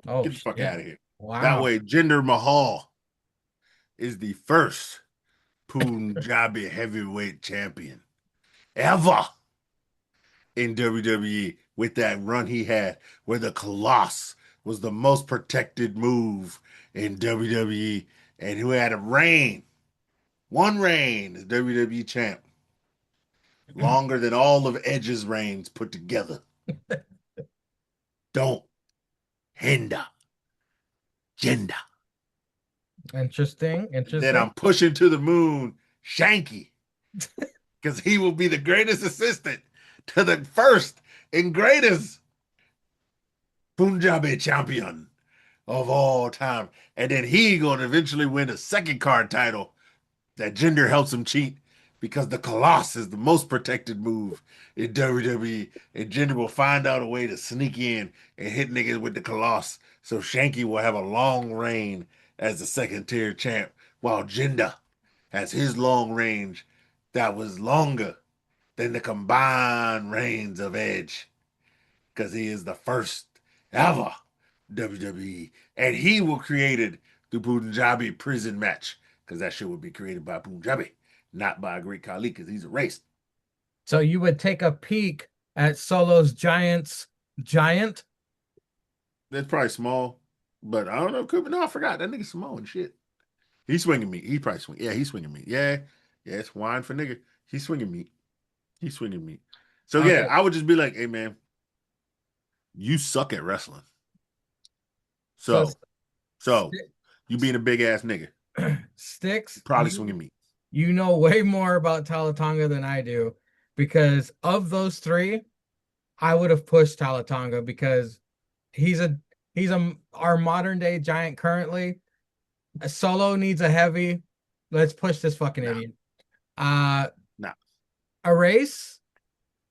Oh, Get the fuck shit. out of here. Wow. That way, Jinder Mahal is the first Punjabi heavyweight champion ever in WWE with that run he had where the Colossus was the most protected move in WWE and who had one reign as WWE champ, longer than all of Edge's reigns put together. Don't hinder gender. Interesting. Then I'm pushing to the moon Shanky because he will be the greatest assistant to the first and greatest Punjabi champion of all time. And then he gonna eventually win a second card title that Jinder helps him cheat because the Colossus is the most protected move in WWE. And Jinder will find out a way to sneak in and hit niggas with the Colossus. So Shanky will have a long reign as the second tier champ while Jinder has his long range that was longer than the combined reigns of Edge, because he is the first ever WWE, and he will created the Punjabi prison match, because that shit would be created by Punjabi, not by a Great Khali, because he's a race. So you would take a peek at Solo's giant. That's probably small, but I don't know. Could be, no, I forgot that nigga small and shit. He's swinging meat. He probably swing. Yeah, he's swinging meat. Yeah, yeah, it's wine for nigga. He's swinging meat. He's swinging meat. So yeah, Okay. I would just be like, hey man, you suck at wrestling. So So you being a big ass nigga, Sticks, probably swinging meat. you know way more about Talatonga than I do, because of those three, I would have pushed Talatonga because he's a our modern day giant currently. A Solo needs a heavy. Let's push this fucking Nah. idiot. Nah, A race.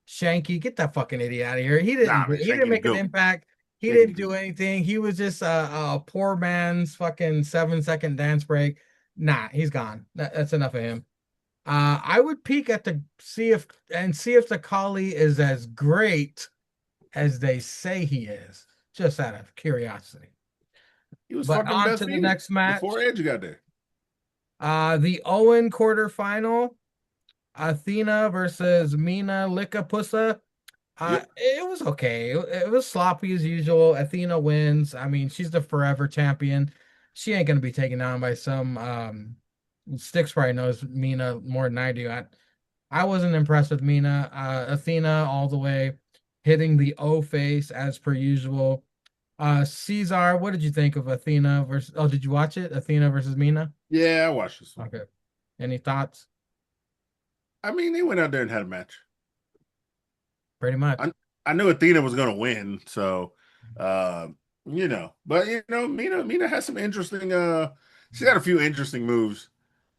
Shanky, get that fucking idiot out of here. He didn't. nah, man. He Shanky didn't the make an goat. impact. He Shanky the didn't goat. do anything. He was just a poor man's fucking 7-second dance break. Nah, he's gone. That's enough of him. I would peek at the see if the Kali is as great as they say he is, just out of curiosity. He was But fucking on Beth to the Phoenix next match. before Edge got there. The Owen quarterfinal, Athena versus Mina Likapusa. Yep. It was okay. It was sloppy as usual. Athena wins. I mean, she's the forever champion. She ain't gonna be taken down by some Sticks probably knows Mina more than I do. I wasn't impressed with Mina. Athena all the way, hitting the O face as per usual. Caesar, what did you think of Athena versus did you watch it? Athena versus Mina? Yeah, I watched this one. Okay. Any thoughts? I mean, they went out there and had a match. Pretty much. I knew Athena was gonna win, so you know, but you know, Mina has some interesting she got a few interesting moves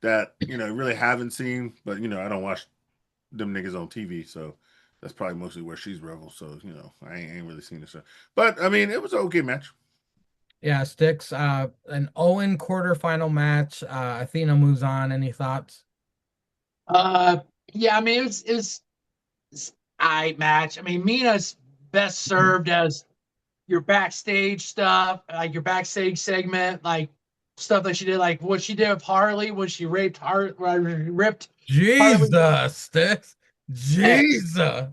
that, you know, really haven't seen, but you know, I don't watch them niggas on TV, so that's probably mostly where she's reveled. So, you know, I ain't really seen this. But I mean, it was an okay match. Yeah, Sticks. An Owen quarterfinal match. Athena moves on. Any thoughts? Yeah, I mean it's I match. I mean, Mina's best served as your backstage stuff, like your backstage segment, like stuff that she did, like what she did with Harley when she ripped Harley. Jesus, Sticks. Hey, Jesus. What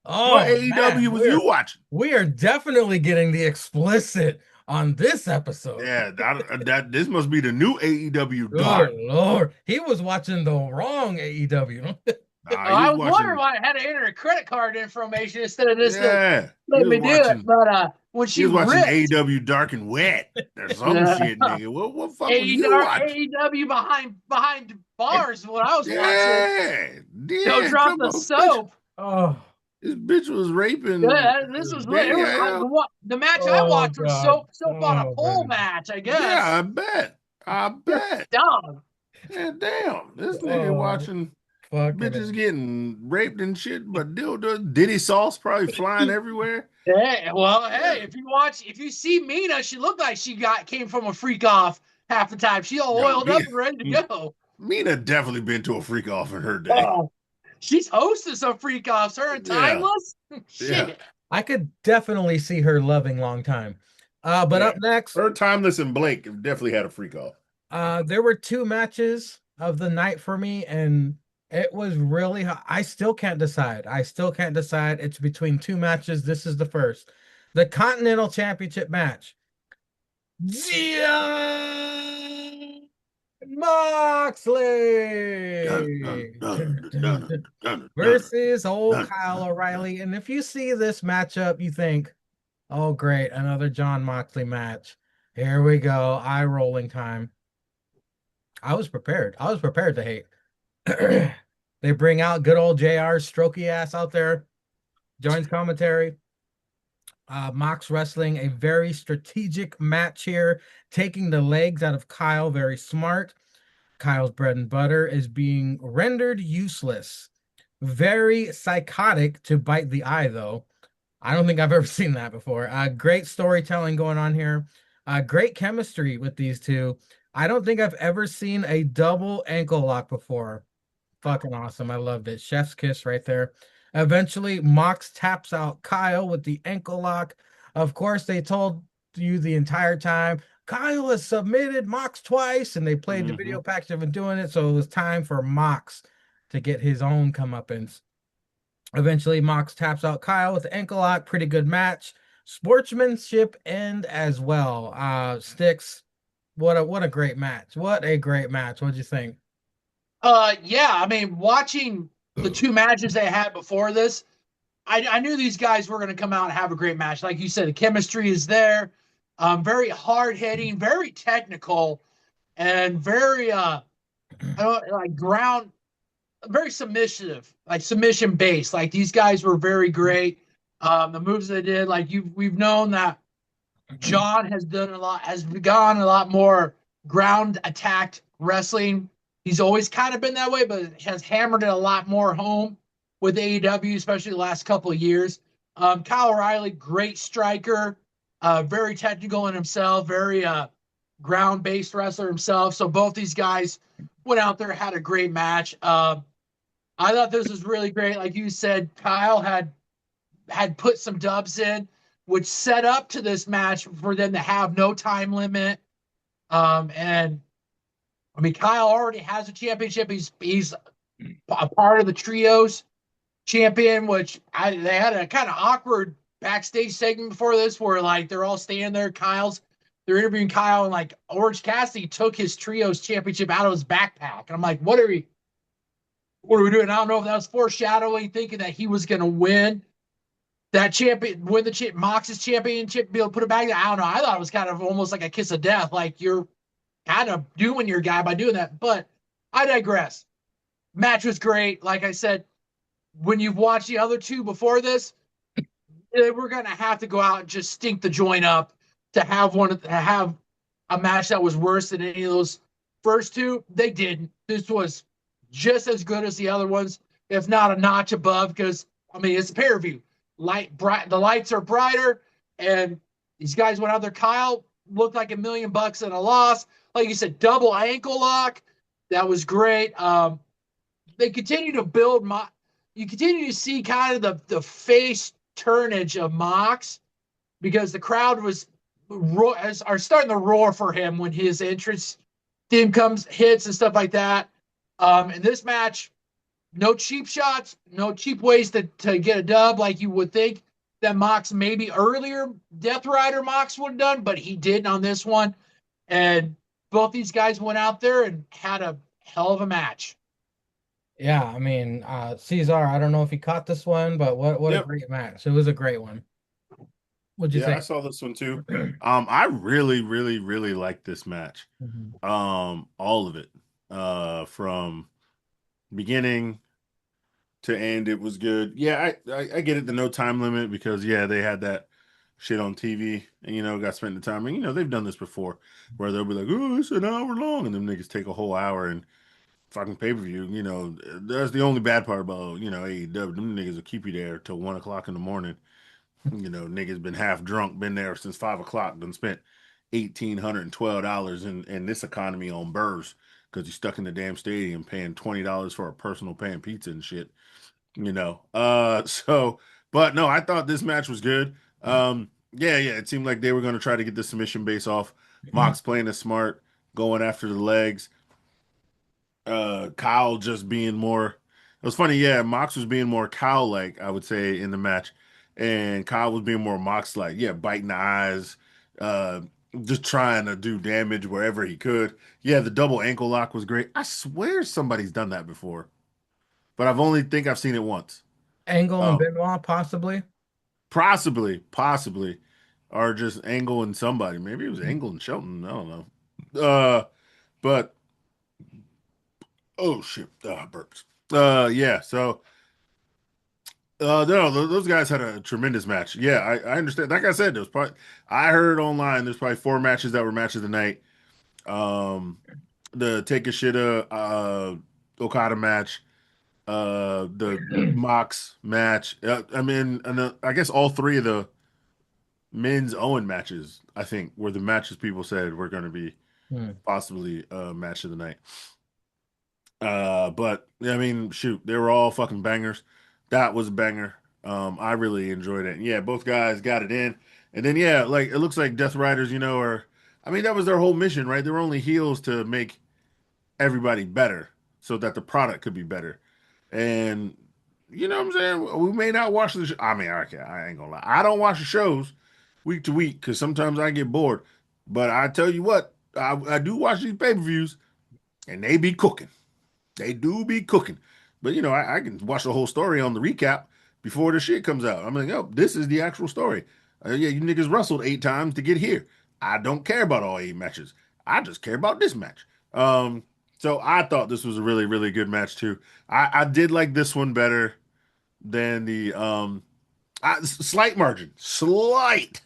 Oh man, AEW was you watching? we are definitely getting the explicit on this episode. Yeah, that this must be the new AEW Good Dark. Lord. He was watching the wrong AEW. Nah, he I was was wondering watching. why I had to enter a credit card information instead of just Yeah, he let was me do it. watching. But when He she was watching ripped AEW Dark and Wet or some shit, nigga. What fuck was you watching? AEW behind bars, what I was watching. Yeah, Go yeah. drop Come the on, bitch. Oh, oh This bitch was raping Yeah, this was it Benny. was the match I watched was God. soap on a Oh pole man. match, I Yeah, guess. I bet. I bet. Dumb. Yeah, damn. This nigga Oh, watching bitches fucking. getting raped and shit, but dildo Diddy sauce probably flying everywhere. Yeah, well, Yeah, hey, if you see Mina, she looked like she came from a freak off half the time. She all yo, oiled up and ready to go. Mina definitely been to a freak off in her day. Oh, she's hosted some freak offs. Her and Yeah, Timeless. yeah, Shit. I could definitely see her loving long time. But yeah. up next, Her Timeless and Blake have definitely had a freak off. there were two matches of the night for me, and it was really I still can't decide. It's between two matches. This is the first. The Continental Championship match. Jon Moxley versus old Kyle O'Reilly. And if you see this matchup, you think, oh, great, another Jon Moxley match. Here we go. Eye rolling time. I was prepared. I was prepared to hate. They bring out good old JR's strokey ass out there, joins commentary. Mox wrestling a very strategic match here, taking the legs out of Kyle. Very smart. Kyle's bread and butter is being rendered useless. Very psychotic to bite the eye, though. I don't think I've ever seen that before. Great storytelling going on here. Great chemistry with these two. I don't think I've ever seen a double ankle lock before. Fucking awesome. I loved it. Chef's kiss right there. Eventually, Mox taps out Kyle with the ankle lock. Of course, they told you the entire time Kyle has submitted Mox twice, and they played the Hmm. video package of him doing it. So it was time for Mox to get his own comeuppance. Eventually, Mox taps out Kyle with the ankle lock. Pretty good match. Sportsmanship end as well. Sticks. What a great match. What a great match. What'd you think? Yeah, I mean, watching the two matches they had before this, I knew these guys were going to come out and have a great match. Like you said, the chemistry is there. Very hard hitting, very technical, and very I don't like ground, very submissive, like submission based. Like these guys were very great. The moves they did, like we've known that John has done a lot, has gone a lot more ground attacked wrestling. He's always kind of been that way, but has hammered it a lot more home with AEW, especially the last couple of years. Kyle O'Reilly, great striker, very technical in himself, very ground based wrestler himself. So both these guys went out there, had a great match. I thought this was really great. Like you said, Kyle had put some dubs in, which set up to this match for them to have no time limit. And I mean, Kyle already has a championship. He's a part of the trios champion, which they had a kind of awkward backstage segment before this, where like they're all standing there. They're interviewing Kyle, and like Orange Cassidy took his trios championship out of his backpack, and I'm like, what are we doing? I don't know if that was foreshadowing, thinking that he was going to win that champion, win the Mox's championship, be able to put it back. I don't know. I thought it was kind of almost like a kiss of death, like you're kind of doing your guy by doing that. But I digress. Match was great. Like I said, when you've watched the other two before this, we're gonna have to go out and just stink the joint up to have a match that was worse than any of those first two. They didn't. This was just as good as the other ones, if not a notch above. Because I mean, it's a pay-per-view. The lights are brighter, and these guys went out there. Kyle looked like $1,000,000 in a loss. Like you said, double ankle lock. That was great. They continue to build. You continue to see kind of the face turnage of Mox, because the crowd are starting to roar for him when his entrance theme hits and stuff like that. In this match, no cheap shots, no cheap ways to get a dub like you would think that Mox maybe earlier Death Rider Mox would have done, but he didn't on this one. And both these guys went out there and had a hell of a match. Yeah, I mean, Cesar, I don't know if he caught this one, but what a Yep. great match. It was a great one. What'd you Yeah, I think? saw this one too. I really, really, really liked this match. Mhm. All of it. From beginning to end, it was good. Yeah, I get it, the no time limit, because yeah, they had that shit on TV and got spent the time. And they've done this before where they'll be like, oh, it's an hour long, and them niggas take a whole hour and fucking pay-per-view. That's the only bad part about, AEW. Them niggas will keep you there till 1 o'clock in the morning. Niggas been half drunk, been there since 5 o'clock, done spent $1,812 in this economy on burrs because you stuck in the damn stadium paying $20 for a personal pan pizza and shit. So, but no, I thought this match was good. Yeah, it seemed like they were going to try to get the submission base off. Mox playing it smart, going after the legs. Kyle just being more. It was funny, yeah. Mox was being more Kyle like, I would say, in the match, and Kyle was being more Mox like, yeah, biting the eyes, uh, just trying to do damage wherever he could. Yeah, the double ankle lock was great. I swear somebody's done that before, but I've seen it once. Angle and Um, Benoit, possibly. possibly, or just Angle and somebody. Maybe it was Angle and Shelton. I don't know. But oh shit, burps. Yeah. So, no, those guys had a tremendous match. Yeah, I understand. Like I said, there was probably I heard online there's probably 4 matches that were matches of the night. The Takeshita Okada match, the Mox match. I mean, and I guess all 3 of the men's Owen matches, I think, were the matches people said were going to be Hmm. possibly match of the night. But I mean, shoot, they were all fucking bangers. That was a banger. I really enjoyed it. And yeah, both guys got it in. And then yeah, like it looks like Death Riders, are I mean, that was their whole mission, right? They were only heels to make everybody better so that the product could be better. And you know what I'm saying? We may not watch the I mean, okay, I ain't gonna lie. I don't watch the shows week to week because sometimes I get bored. But I tell you what, I do watch these pay-per-views and they be cooking. They do be cooking. But I can watch the whole story on the recap before the shit comes out. I'm like, oh, this is the actual story. Yeah, you niggas wrestled 8 times to get here. I don't care about all 8 matches. I just care about this match. So I thought this was a really, really good match too. I did like this one better than the slight margin. Slight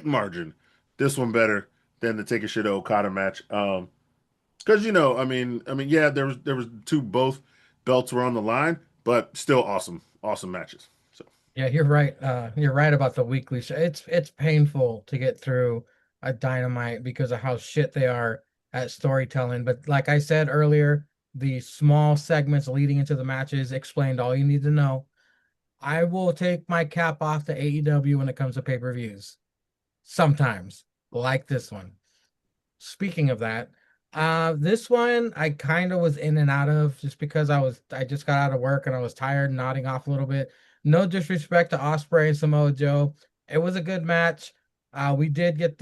margin. This one better than the Take a Shit Okada match. Because yeah, there was two both belts were on the line, but still awesome matches. So Yeah, you're right. You're right about the weekly show. It's painful to get through a Dynamite because of how shit they are at storytelling. But like I said earlier, the small segments leading into the matches explained all you need to know. I will take my cap off to AEW when it comes to pay-per-views. Sometimes, like this one. Speaking of that, this one I kind of was in and out of just because I just got out of work and I was tired, nodding off a little bit. No disrespect to Osprey and Samoa Joe. It was a good match. We did get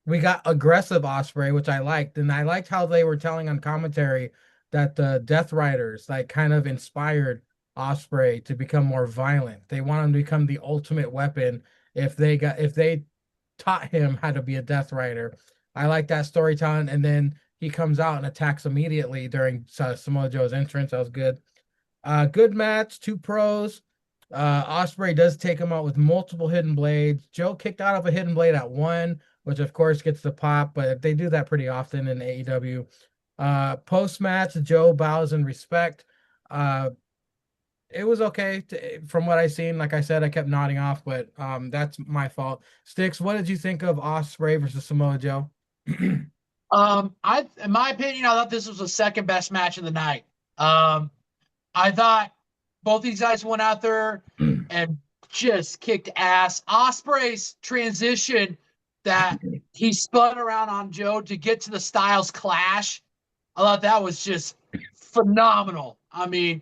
we got aggressive Osprey, which I liked, and I liked how they were telling on commentary that the Death Riders like kind of inspired Osprey to become more violent. They want him to become the ultimate weapon if they taught him how to be a Death Rider. I like that storytelling. And then he comes out and attacks immediately during Samoa Joe's entrance. That was good. Good match, two pros. Osprey does take him out with multiple hidden blades. Joe kicked out of a hidden blade at one, which of course gets the pop, but they do that pretty often in AEW. Post match, Joe bows in respect. Uh, it was okay from what I seen. Like I said, I kept nodding off, but that's my fault. Sticks, what did you think of Osprey versus Samoa Joe? In my opinion, I thought this was the second best match of the night. I thought both these guys went out there and just kicked ass. Osprey's transition that he spun around on Joe to get to the Styles Clash, I thought that was just phenomenal. I mean,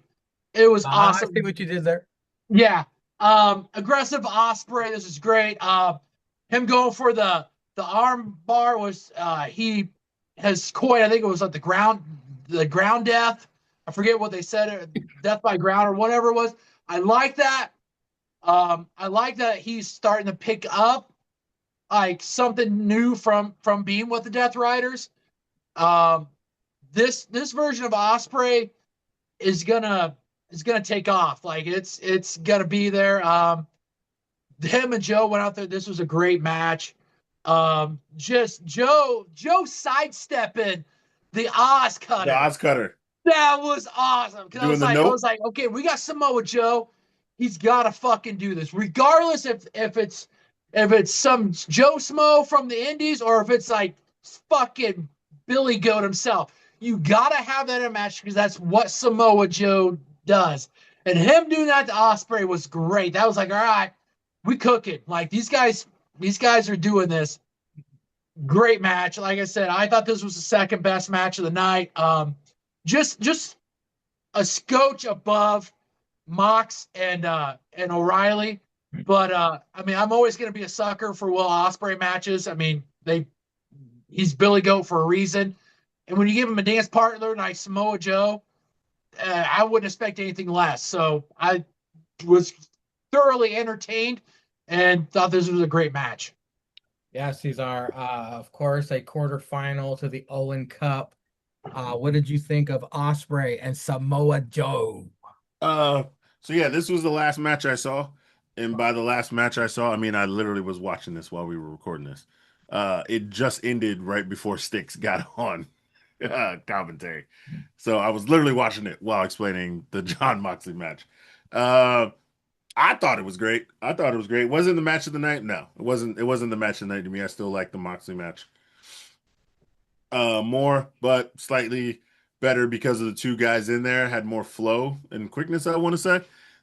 it was I awesome. see what you did there. Yeah. Aggressive Osprey. This is great. Him going for the arm bar was he has coined, I think it was like the ground death. I forget what they said, death by ground or whatever it was. I like that. I like that he's starting to pick up like something new from being with the Death Riders. Um, this version of Osprey is gonna take off. Like it's gonna be there. Him and Joe went out there. This was a great match. Just Joe sidestepping the Oz the cutter. Oz Cutter That was awesome. Cause doing the I note. was like, okay, we got Samoa Joe. He's gotta fucking do this, regardless if it's some Joe Smo from the Indies or if it's like fucking Billy Goat himself. You gotta have that in a match because that's what Samoa Joe does. And him doing that to Osprey was great. That was like, all right, we cooking. Like these guys are doing this. Great match. Like I said, I thought this was the second best match of the night. Just a scotch above Mox and O'Reilly. But I mean, I'm always gonna be a sucker for Will Ospreay matches. I mean, he's Billy Goat for a reason. And when you give him a dance partner like Samoa Joe, I wouldn't expect anything less. So I was thoroughly entertained and thought this was a great match. Yeah, Cesar. Of course, a quarterfinal to the Owen Cup. What did you think of Osprey and Samoa Joe? Uh, so yeah, this was the last match I saw, and by the last match I saw, I mean I literally was watching this while we were recording this. It just ended right before Sticks got on commentary, so I was literally watching it while explaining the John Moxley match. Uh, I thought it was great. I thought it was great. Was it the match of the night? No, it wasn't. It wasn't the match of the night to me. I still like the Moxley match. more, but slightly better because of the two guys in there had more flow and quickness, I want to say,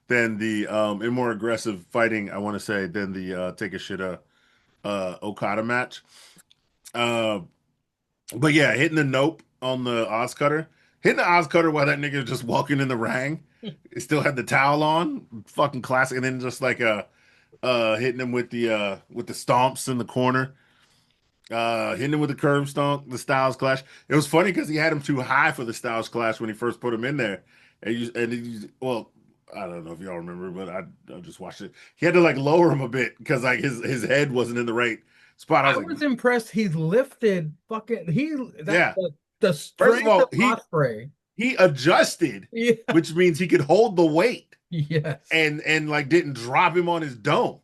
than the and more aggressive fighting, I want to say, than the take a shit Okada match. Uh, but yeah, hitting the nope on the Oz cutter, hitting the Oz cutter while that nigga was just walking in the ring. It still had the towel on, fucking classic, and then just like hitting him with the stomps in the corner. Hitting him with the curb stomp, the Styles Clash. It was funny because he had him too high for the Styles Clash when he first put him in there, well, I don't know if y'all remember, but I just watched it. He had to like lower him a bit because like his head wasn't in the right spot. I I was like, was impressed. He lifted fucking yeah. the First of strength of all, Osprey. he adjusted, Yeah. which means he could hold the weight Yes. and like didn't drop him on his dome.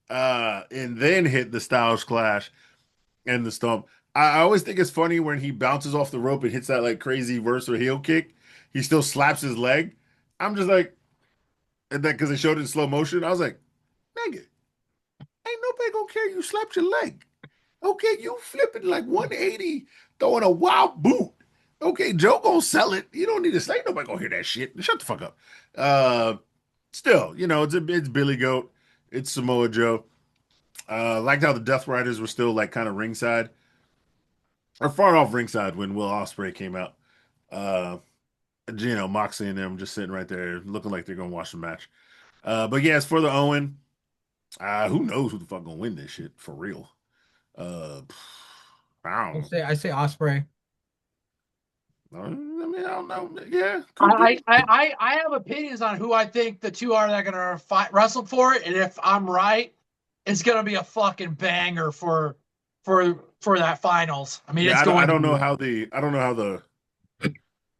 And then hit the Styles Clash and the stomp. I always think it's funny when he bounces off the rope and hits that like crazy verse or heel kick. He still slaps his leg. I'm just like, and that because they showed it in slow motion. I was like, nigga, ain't nobody gonna care you slapped your leg. Okay, you flipping like 180, throwing a wild boot. Okay, Joe gonna sell it. You don't need to say nobody gonna hear that shit. Shut the fuck up. Still, it's Billy Goat, it's Samoa Joe. Liked how the Death Riders were still like kind of ringside or far off ringside when Will Ospreay came out. Uh, Moxley and them just sitting right there, looking like they're gonna watch the match. But yeah, as for the Owen, who knows who the fuck gonna win this shit for real? Uh, I don't know. I say Osprey. I mean, I don't know. Yeah, could I, be. I I I have opinions on who I think the two are that are gonna fight wrestle for it, and if I'm right, it's gonna be a fucking banger for that finals. I mean, Yeah, it's I going to don't know be how the chart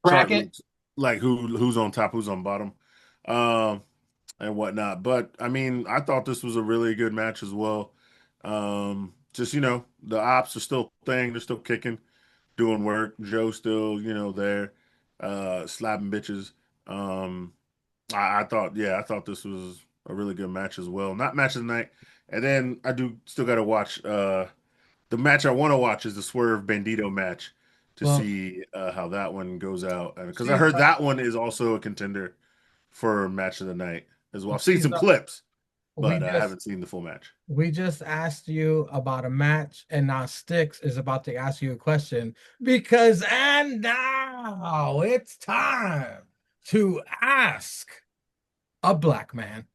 bracket. looks like who's on top, who's on bottom, um, and whatnot. But I mean, I thought this was a really good match as well. Just the ops are still thing, they're still kicking, doing work. Joe's still there, slapping bitches. Um, I thought this was a really good match as well. Not match of the night. And then I do still got to watch. The match I want to watch is the Swerve Bandito match to Well, see how that one goes out. Because I Caesar, heard that one is also a contender for match of the night as well. I've seen some Caesar, clips, we but I just haven't seen the full match. we just asked you about a match, and now Styx is about to ask you a question and now it's time to ask a black man.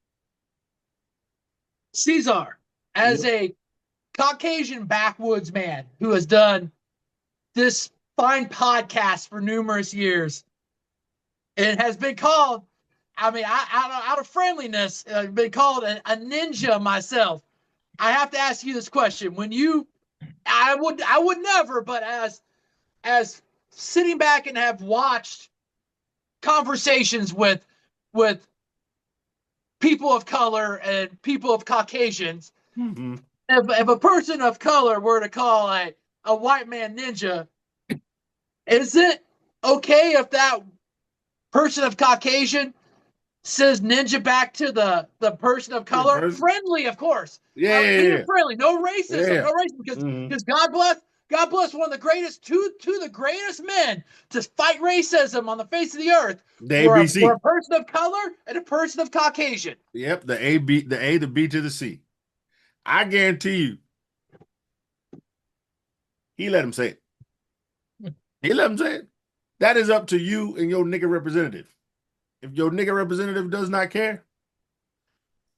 Caesar, as Yep. a Caucasian backwoods man who has done this fine podcast for numerous years, it has been called. I mean, out of friendliness, been called a ninja myself. I have to ask you this question: I would never, but as sitting back and have watched conversations with people of color and people of Caucasians, Mm-hmm. if a person of color were to call a white man ninja, is it okay if that person of Caucasian says ninja back to the person of color? Friendly, of course. Yeah, yeah, Being yeah, friendly, no yeah, racism, yeah. no racism, Mm-hmm. because God bless one of the greatest two the greatest men to fight racism on the face of the earth The were a ABC. person of color and a person of Caucasian. Yep, the B to the C. I guarantee you, he let him say it. He let him say it. That is up to you and your nigga representative. If your nigga representative does not care,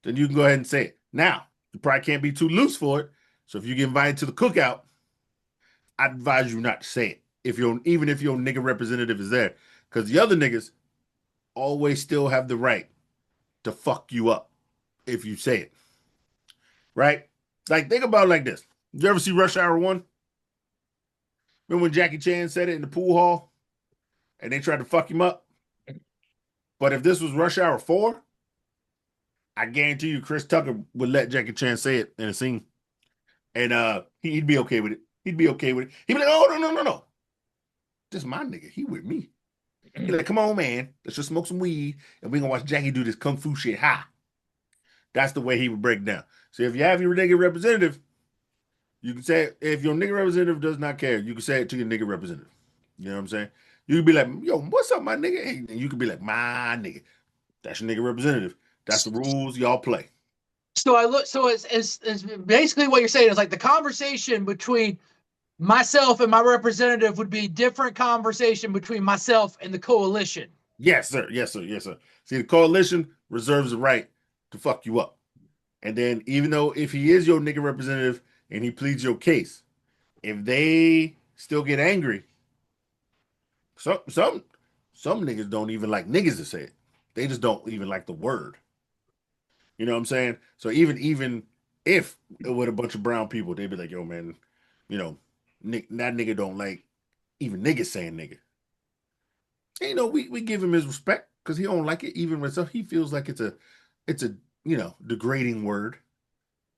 then you can go ahead and say it. Now, you probably can't be too loose for it. So if you get invited to the cookout, I advise you not to say it. Even if your nigga representative is there. Because the other niggas always still have the right to fuck you up if you say it. Right? Like, think about it like this. Did you ever see Rush Hour 1? Remember when Jackie Chan said it in the pool hall and they tried to fuck him up? But if this was Rush Hour 4, I guarantee you Chris Tucker would let Jackie Chan say it in a scene. And he'd be okay with it. He'd be okay with it. He'd be like, oh, no. This is my nigga. He with me. He'd like, come on, man. Let's just smoke some weed and we're gonna watch Jackie do this kung fu shit high. That's the way he would break down. So if you have your nigga representative, You can say it, if your nigga representative does not care, you can say it to your nigga representative. You know what I'm saying? You can be like, yo, what's up, my nigga? And you can be like, my nigga. That's your nigga representative. That's the rules y'all play. So I look. So it's basically what you're saying is like the conversation between myself and my representative would be different conversation between myself and the coalition. Yes, sir. Yes, sir. Yes, sir. See, the coalition reserves the right to fuck you up. And then even though if he is your nigga representative and he pleads your case, if they still get angry, some niggas don't even like niggas to say it. They just don't even like the word. You know what I'm saying? So even if it with a bunch of brown people, they'd be like, yo, man, you know, that nigga don't like even niggas saying nigga. And, you know, we give him his respect because he don't like it, even when stuff he feels like it's a degrading word.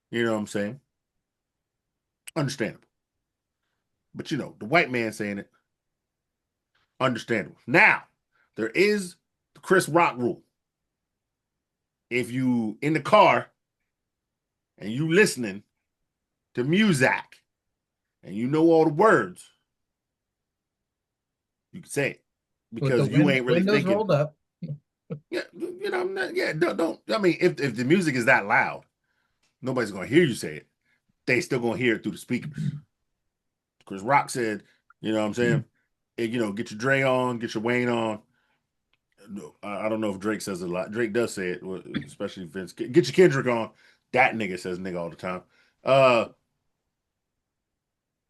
You know what I'm saying? Understandable. But you know, the white man saying it, understandable. Now, there is the Chris Rock rule. If you in the car and you listening to music and you know all the words, you can say it With the because you ain't really windows thinking. rolled up. Yeah, you know, yeah. Don't. I mean, if the music is that loud, nobody's gonna hear you say it. They still gonna hear it through the speakers. Chris Rock said, you know what I'm saying? You know, get your Dre on, get your Wayne on. I don't know if Drake says it a lot. Drake does say it, especially Vince. Get your Kendrick on. That nigga says nigga all the time. Uh,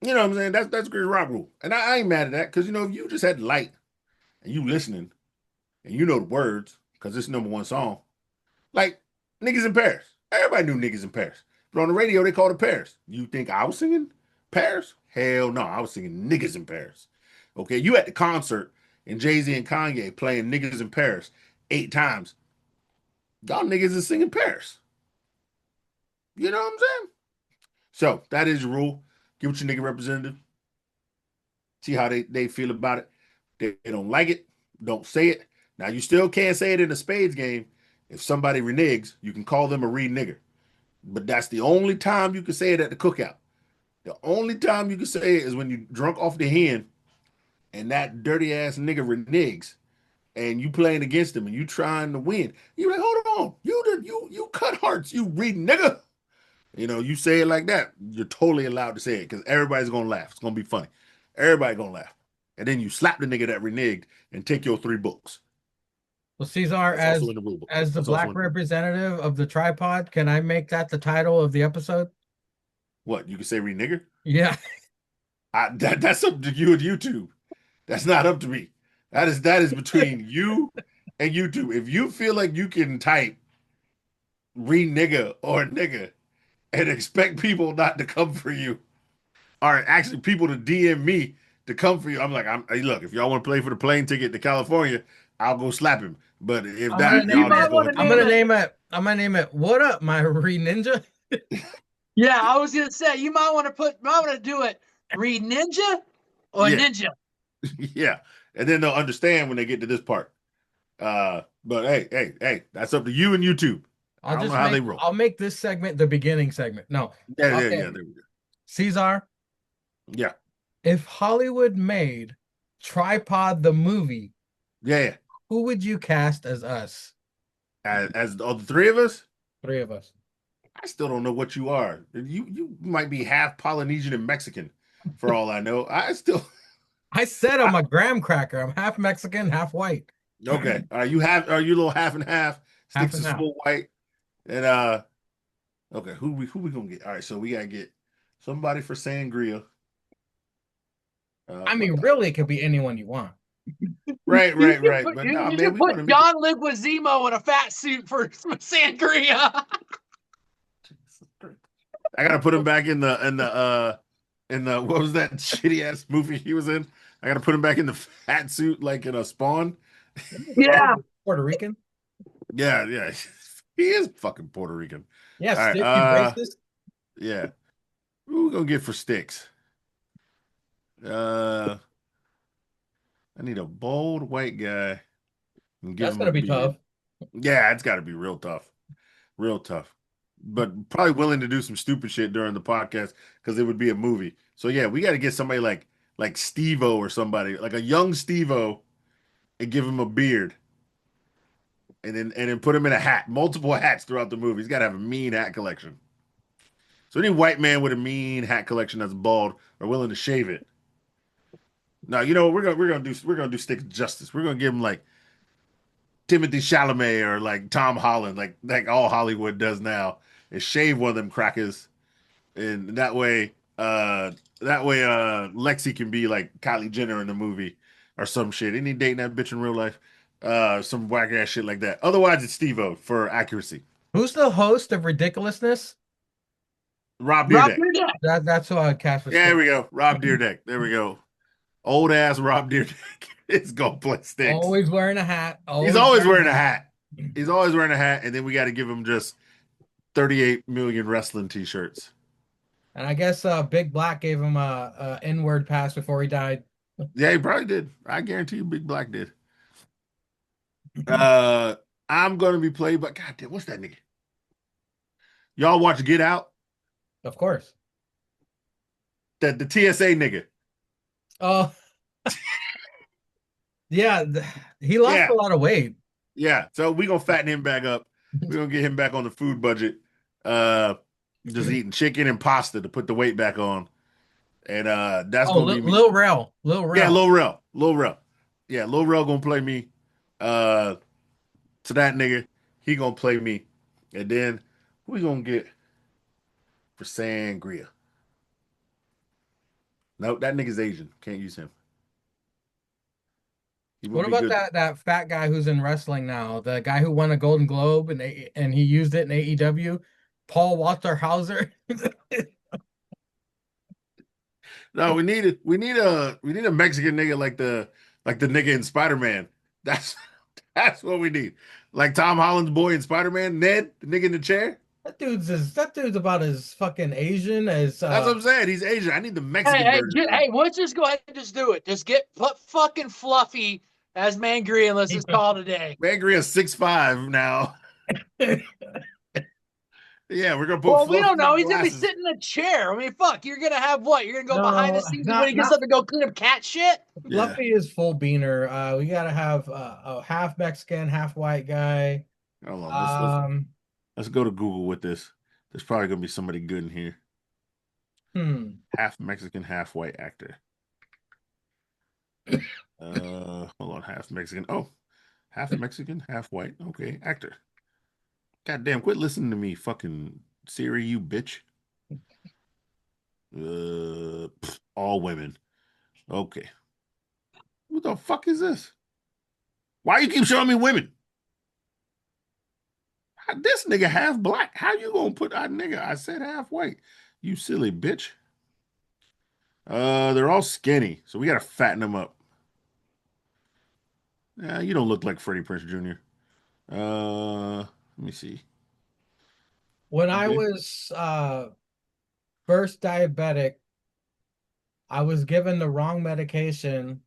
you know what I'm saying? That's Chris Rock rule. And I ain't mad at that because you know, if you just had the light and you listening and you know the words, because it's number one song, like niggas in Paris. Everybody knew niggas in Paris. But on the radio, they called it Paris. You think I was singing Paris? Hell no, I was singing niggas in Paris. Okay, you at the concert and Jay-Z and Kanye playing niggas in Paris 8 times. Y'all niggas is singing Paris. You know what I'm saying? So that is your rule. Get with your nigga representative. See how they feel about it. They don't like it. Don't say it. Now you still can't say it in a spades game. If somebody reneges, you can call them a re-nigger. But that's the only time you can say it at the cookout. The only time you can say it is when you drunk off the hen and that dirty ass nigga reneges and you playing against him and you trying to win. You like, hold on, you cut hearts, you re-nigger. You know, you say it like that, you're totally allowed to say it because everybody's gonna laugh. It's gonna be funny. Everybody gonna laugh. And then you slap the nigga that reneged and take your 3 books. Well, Cesar, That's also in the rule book. as the That's also black in the rule book. representative of the tripod, can I make that the title of the episode? What, you can say re-nigger? Yeah. That's up to you and YouTube. That's not up to me. That is between you and YouTube. If you feel like you can type re-nigger or nigger and expect people not to come for you, or actually people to DM me to come for you, I'm like, hey, look, if y'all want to play for the plane ticket to California, I'll go slap him. But if I'm that, gonna You y'all name might just it. go want ahead. to I'm name gonna it. name it. I'm gonna name it. What up, my re ninja? Yeah, I was gonna say you might want to do it. Read ninja or Yeah, ninja. yeah. And then they'll understand when they get to this part. But hey, that's up to you and YouTube. I don't know how they roll. I'll make this segment the beginning segment. No. Yeah, Okay. yeah. There we go. Caesar, Yeah, if Hollywood made Tripod the movie, yeah. who would you cast as us? As all the three of us, Three of us. I still don't know what you are. You might be half Polynesian and Mexican, for all I know. I still I said I'm a graham cracker. I'm half Mexican, half white. okay. Are you a little half and half? Half Sticks to and half. small white. And okay, who we gonna get? All right, so we gotta get somebody for sangria. I What mean, the really, it could be anyone you want. right. But no, You man, should we want to put make it. John Leguizamo in a fat suit for some sangria. I gotta put him back in the what was that shitty ass movie he was in? I gotta put him back in the fat suit like in a Spawn. Yeah. Puerto Rican. Yeah. He is fucking Puerto Rican. Yeah, All right, Stick, you racist. yeah. Who we gonna get for sticks? Uh I need a bold white guy and give That's him a gonna be beard. tough. Yeah, it's gotta be real tough. Real tough. but probably willing to do some stupid shit during the podcast because it would be a movie. So yeah, we got to get somebody like Steve-O or somebody like a young Steve-O and give him a beard and then put him in a hat, multiple hats throughout the movie. He's got to have a mean hat collection. So any white man with a mean hat collection that's bald are willing to shave it. Now you know we're gonna do stick justice. We're gonna give him like Timothy Chalamet or like Tom Holland, like all Hollywood does now, and shave one of them crackers, and that way Lexi can be like Kylie Jenner in the movie or some shit. Any dating that bitch in real life, some whack ass shit like that. Otherwise, it's Steve-O for accuracy. Who's the host of Ridiculousness? Rob Rob Deerdeck. Deerdeck. That's who I cast for. Yeah, there we go. Rob Deerdeck. There we go. Old ass Rob Deerdeck is gonna play sticks. Always wearing a hat. He's always wearing a hat. He's always wearing a hat, and then we got to give him just 38 million wrestling t-shirts. And I guess Big Black gave him a N-word pass before he died. Yeah, he probably did. I guarantee you Big Black did. I'm gonna be played by goddamn, what's that nigga? Y'all watch Get Out? Of course. The TSA nigga. Oh, yeah, he lost Yeah. a lot of weight. Yeah, so we gonna fatten him back up. We're gonna get him back on the food budget. Just eating chicken and pasta to put the weight back on. And that's gonna be me. Lil Rel. Yeah, Lil Rel. Yeah, Lil Rel gonna play me. To that nigga, he gonna play me. And then who we gonna get for Sangria? Nope, that nigga's Asian. Can't use him. He would What be about good. that fat guy who's in wrestling now? The guy who won a Golden Globe and he used it in AEW, Paul Walter Hauser. No, we need a Mexican nigga like the nigga in Spider-Man. That's what we need. Like Tom Holland's boy in Spider-Man, Ned, the nigga in the chair. That dude's about as fucking Asian as That's what I'm saying. He's Asian. I need the Mexican Hey, version. hey, let's just go ahead and just do it. Just put fucking Fluffy as Mangry and let's just call it a day. Mangry is 6'5" now. Yeah, we're gonna put. Well, we Fluffy don't know. in He's gonna be glasses. sitting in a chair. I mean, fuck. You're gonna have what? You're gonna go behind the scenes when he gets not- up to go clean up cat shit. Yeah. Fluffy is full beaner. We gotta have a half Mexican, half white guy. Hold on, let's go to Google with this. There's probably gonna be somebody good in here. Half Mexican, half white actor. Hold on, half Mexican. Oh, half Mexican, half white. Okay, actor. Goddamn, quit listening to me, fucking Siri, you bitch. All women. Okay. What the fuck is this? Why you keep showing me women? This nigga half black. How you gonna put nigga? I said half white. You silly bitch. They're all skinny, so we gotta fatten them up. Yeah, you don't look like Freddie Prinze Jr. Let me see. When I was first diabetic, I was given the wrong medication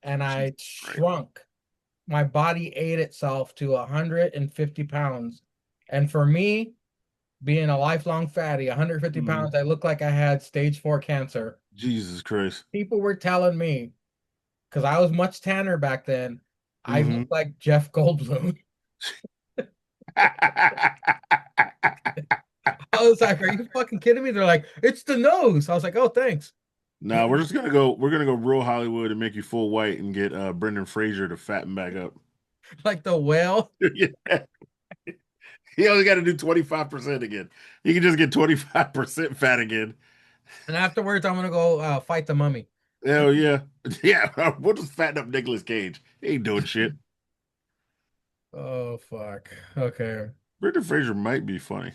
and I shrunk. My body ate itself to 150 pounds. And for me, being a lifelong fatty, 150 pounds, I looked like I had stage 4 cancer. Jesus Christ. People were telling me, because I was much tanner back then, I looked like Jeff Goldblum. I was like, are you fucking kidding me? They're like, it's the nose. I was like, oh, thanks. No, we're gonna go real Hollywood and make you full white and get Brendan Fraser to fatten back up. Like the whale. Yeah. He only got to do 25% again. He can just get 25% fat again. And afterwards, I'm gonna go fight the mummy. Hell yeah. Yeah, we'll just fatten up Nicolas Cage. He ain't doing shit. Oh fuck. Okay. Brendan Fraser might be funny.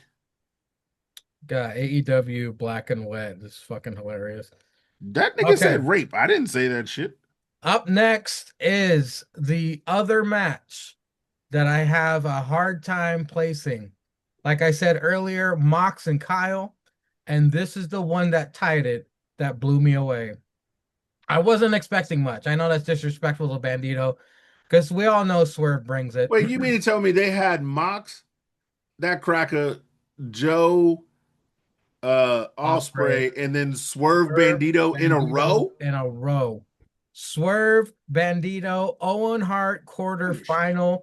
God, AEW Black and Wet. This is fucking hilarious. That nigga said rape. I didn't say that shit. Up next is the other match that I have a hard time placing. Like I said earlier, Mox and Kyle, and this is the one that tied it, that blew me away. I wasn't expecting much. I know that's disrespectful to Bandito, because we all know Swerve brings it. Wait, you mean to tell me they had Mox, that cracker, Joe, Osprey, Osprey, and then Swerve Swerve, Bandito in a Bandito row. in a row. Swerve, Bandito, Owen Hart Holy shit. quarterfinal.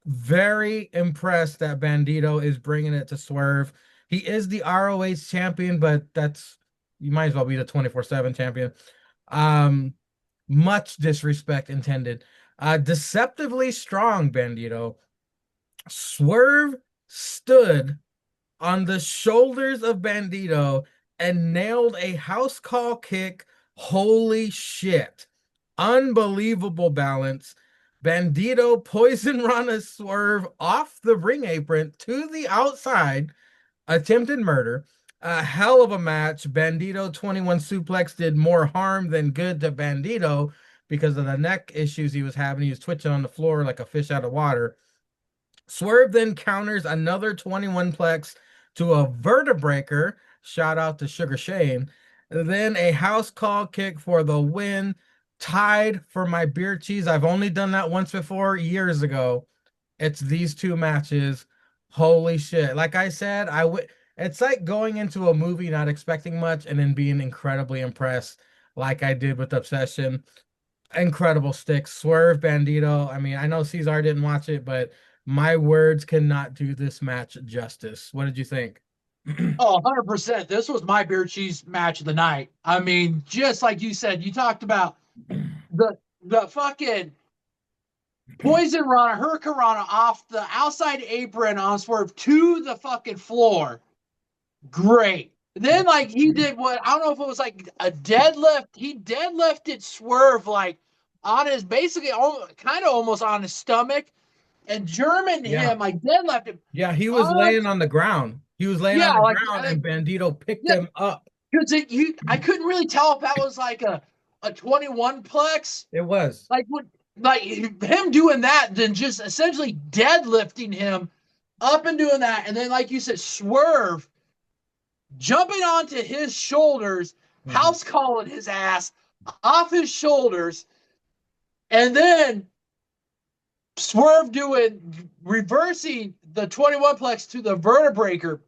Very impressed that Bandito is bringing it to Swerve. He is the ROH champion, but you might as well be the 24/7 champion. Um, much disrespect intended. Deceptively strong, Bandito. Swerve stood on the shoulders of Bandito and nailed a house call kick. Holy shit. Unbelievable balance. Bandito poison Rana Swerve off the ring apron to the outside. Attempted murder. A hell of a match. Bandito 21 suplex did more harm than good to Bandito because of the neck issues he was having. He was twitching on the floor like a fish out of water. Swerve then counters another 21 plex to a vertebreaker. Shout out to Sugar Shane. Then a house call kick for the win. Tied for my beer cheese. I've only done that once before, years ago. It's these two matches. Holy shit. Like I said, it's like going into a movie not expecting much and then being incredibly impressed, like I did with Obsession. Incredible sticks. Swerve, Bandito. I mean, I know Cesar didn't watch it, but my words cannot do this match justice. What did you think? Oh, 100%. This was my beer cheese match of the night. I mean, just like you said, you talked about the fucking poison Rana, Hurricane Rana off the outside apron on Swerve to the fucking floor. Great. Then, like, he did what, I don't know if it was like a deadlift. He deadlifted Swerve, like, on his, basically, kind of almost on his stomach, and German Yeah. him, like, deadlift him. Yeah, he was laying on the ground. He was laying on the Like, ground and Bandito picked yeah, him up. because I couldn't really tell if that was like a 21 plex. It was. Like him doing that, then just essentially deadlifting him up and doing that, and then like you said, Swerve jumping onto his shoulders, house calling his ass off his shoulders, and then Swerve reversing the 21 plex to the vertebreaker.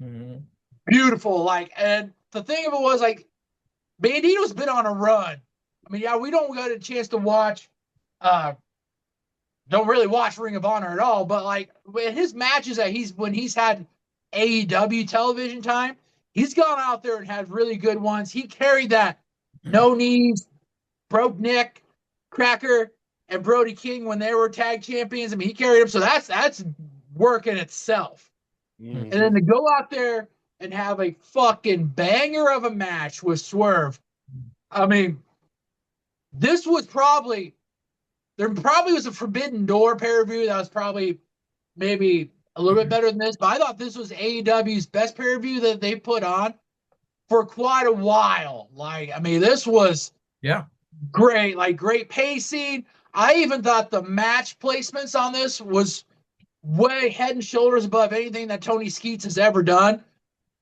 Mm-hmm. Beautiful. Like, and the thing of it was, like, Bandito's been on a run. I mean, yeah, we don't get a chance to watch, don't really watch Ring of Honor at all, but like in his matches that when he's had AEW television time, he's gone out there and had really good ones. He carried that no knees, broke neck, Cracker, and Brody King when they were tag champions. I mean, he carried them, so that's work in itself. Mhm. And then to go out there and have a fucking banger of a match with Swerve. I mean, this was there probably was a Forbidden Door pay-per-view that was probably maybe a little bit better than this, but I thought this was AEW's best pay-per-view that they put on for quite a while. Like, I mean, this was great, like great pacing. I even thought the match placements on this was way head and shoulders above anything that Tony Skeets has ever done.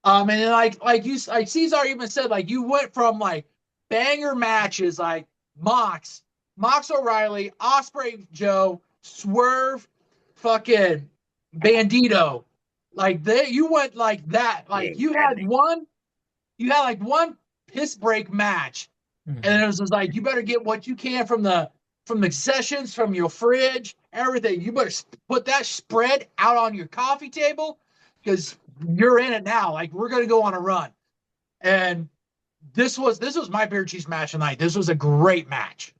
And then like Cesar even said, like you went from like banger matches like Mox O'Reilly, Osprey Joe, Swerve, fucking Bandito. Like you went like that. Like you had like one piss break match. And then it was just like, you better get what you can from the sessions, from your fridge, everything. You better put that spread out on your coffee table because you're in it now. Like, we're going to go on a run. And this was my beer cheese match tonight. This was a great match.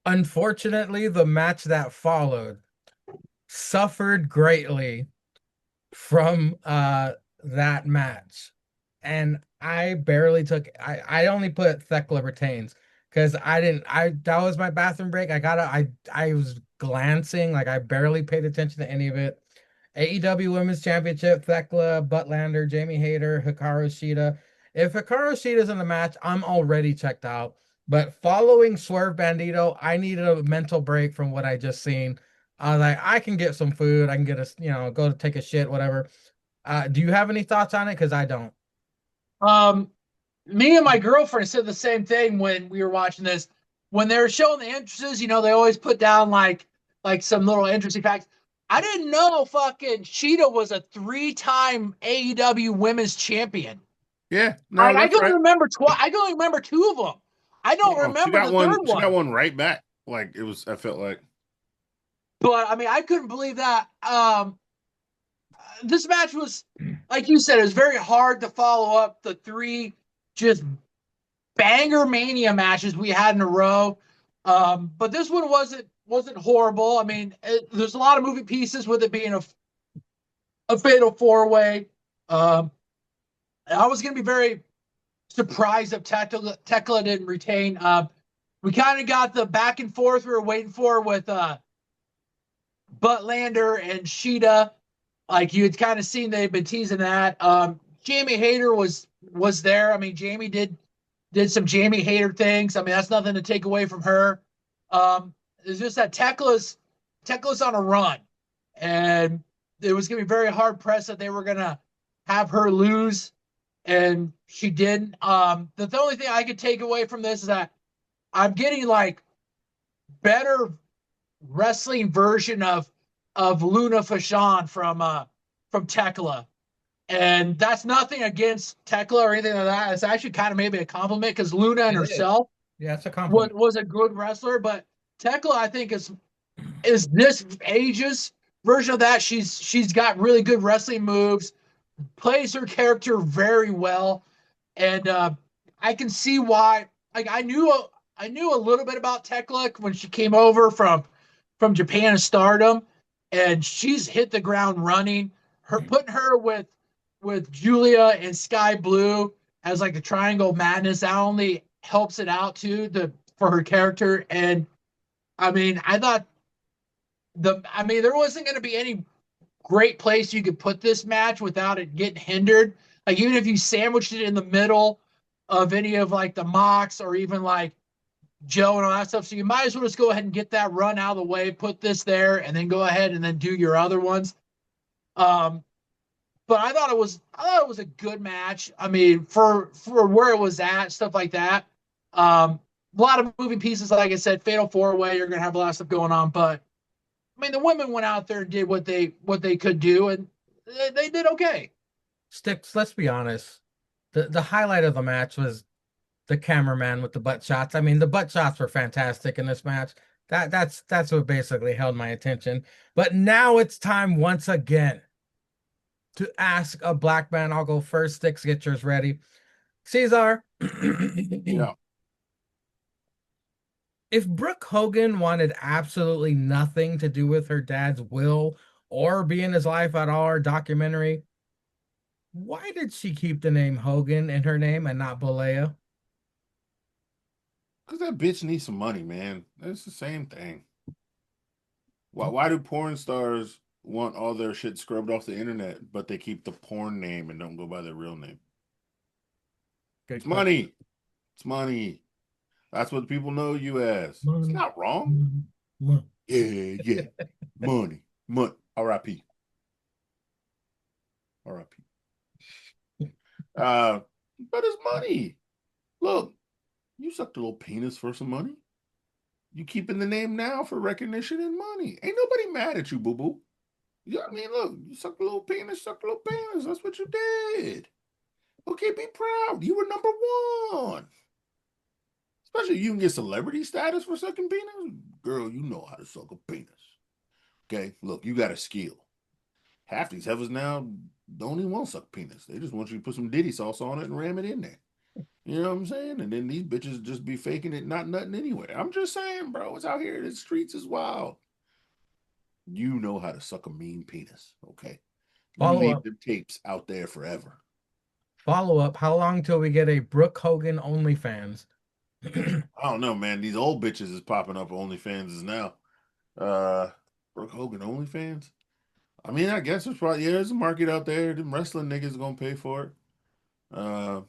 Unfortunately, the match that followed suffered greatly from that match. And I barely took I only put Thekla retains because that was my bathroom break. I was glancing, like I barely paid attention to any of it. AEW Women's Championship, Thekla, Buttlander, Jamie Hayter, Hikaru Shida. If Hikaru Shida's in the match, I'm already checked out. But following Swerve Bandito, I needed a mental break from what I just seen. I was like, I can get some food. I can get go to take a shit, whatever. Do you have any thoughts on it? Because I don't. Me and my girlfriend said the same thing when we were watching this. When they were showing the entrances, they always put down like some little interesting facts. I didn't know fucking Cheetah was a 3-time AEW Women's Champion. Yeah, no, I that's can only right. remember I can only remember 2 of them. I don't She remember got the third one. She got one. one right back. Like it was. I felt like. But I mean, I couldn't believe that. This match was, like you said, it was very hard to follow up the 3 just banger Mania matches we had in a row. But this one wasn't horrible. I mean, there's a lot of moving pieces with it being a fatal 4-way. I was going to be very surprised if Tekla didn't retain. We kind of got the back and forth we were waiting for with Buttlander and Sheeta. Like you had kind of seen, they've been teasing that. Jamie Hayter was there. I mean, Jamie did some Jamie Hayter things. I mean, that's nothing to take away from her. It's just that Tekla's on a run, and it was going to be very hard pressed that they were going to have her lose, and she didn't. The only thing I could take away from this is that I'm getting like better wrestling version of Luna Fashawn from Tekla. And that's nothing against Tekla or anything like that. It's actually kind of maybe a compliment because Luna and It is. herself Yeah, it's a compliment. was a good wrestler, but Tekla I think is this age's version of that. She's got really good wrestling moves, plays her character very well, and I can see why. Like I knew a little bit about Tekla when she came over from Japan and Stardom, and she's hit the ground running. Putting her with Julia and Sky Blue as like the Triangle Madness that only helps it out too for her character. And I mean, I thought there wasn't going to be any great place you could put this match without it getting hindered. Like even if you sandwiched it in the middle of any of like the Mox or even like Joe and all that stuff. So you might as well just go ahead and get that run out of the way, put this there, and then go ahead and then do your other ones. Um, but I thought it was a good match. I mean, for where it was at, stuff like that. A lot of moving pieces, like I said, fatal 4-way. You're gonna have a lot of stuff going on, but I mean, the women went out there and did what they could do, and they did okay. Sticks, let's be honest. The highlight of the match was the cameraman with the butt shots. I mean, the butt shots were fantastic in this match. That's what basically held my attention. But now it's time once again to ask a black man. I'll go first. Sticks, get yours ready. Caesar, Yeah. if Brooke Hogan wanted absolutely nothing to do with her dad's will or be in his life at all or documentary, why did she keep the name Hogan in her name and not Balea? Because that bitch needs some money, man. It's the same thing. Why do porn stars want all their shit scrubbed off the internet, but they keep the porn name and don't go by their real name? Good It's question. money. It's money. That's what people know you as. It's Money. not wrong. Yeah. Money. R.I.P. R.I.P. But it's money. Look, you sucked a little penis for some money. You keeping the name now for recognition and money. Ain't nobody mad at you, boo-boo. You know what I mean? Look, you sucked a little penis, That's what you did. Okay, be proud. You were number one. Especially you can get celebrity status for sucking penis. Girl, you know how to suck a penis. Okay, look, you got a skill. Half these heifers now don't even want to suck penis. They just want you to put some Diddy sauce on it and ram it in there. You know what I'm saying? And then these bitches just be faking it, not nothing anyway. I'm just saying, bro, it's out here. The streets is wild. You know how to suck a mean penis, okay? You Follow leave up. the tapes out there forever. Follow up. How long till we get a Brooke Hogan OnlyFans? I don't know, man. These old bitches is popping up OnlyFans is now. Brooke Hogan OnlyFans? I mean, I guess there's probably there's a market out there. Them wrestling niggas gonna pay for it. I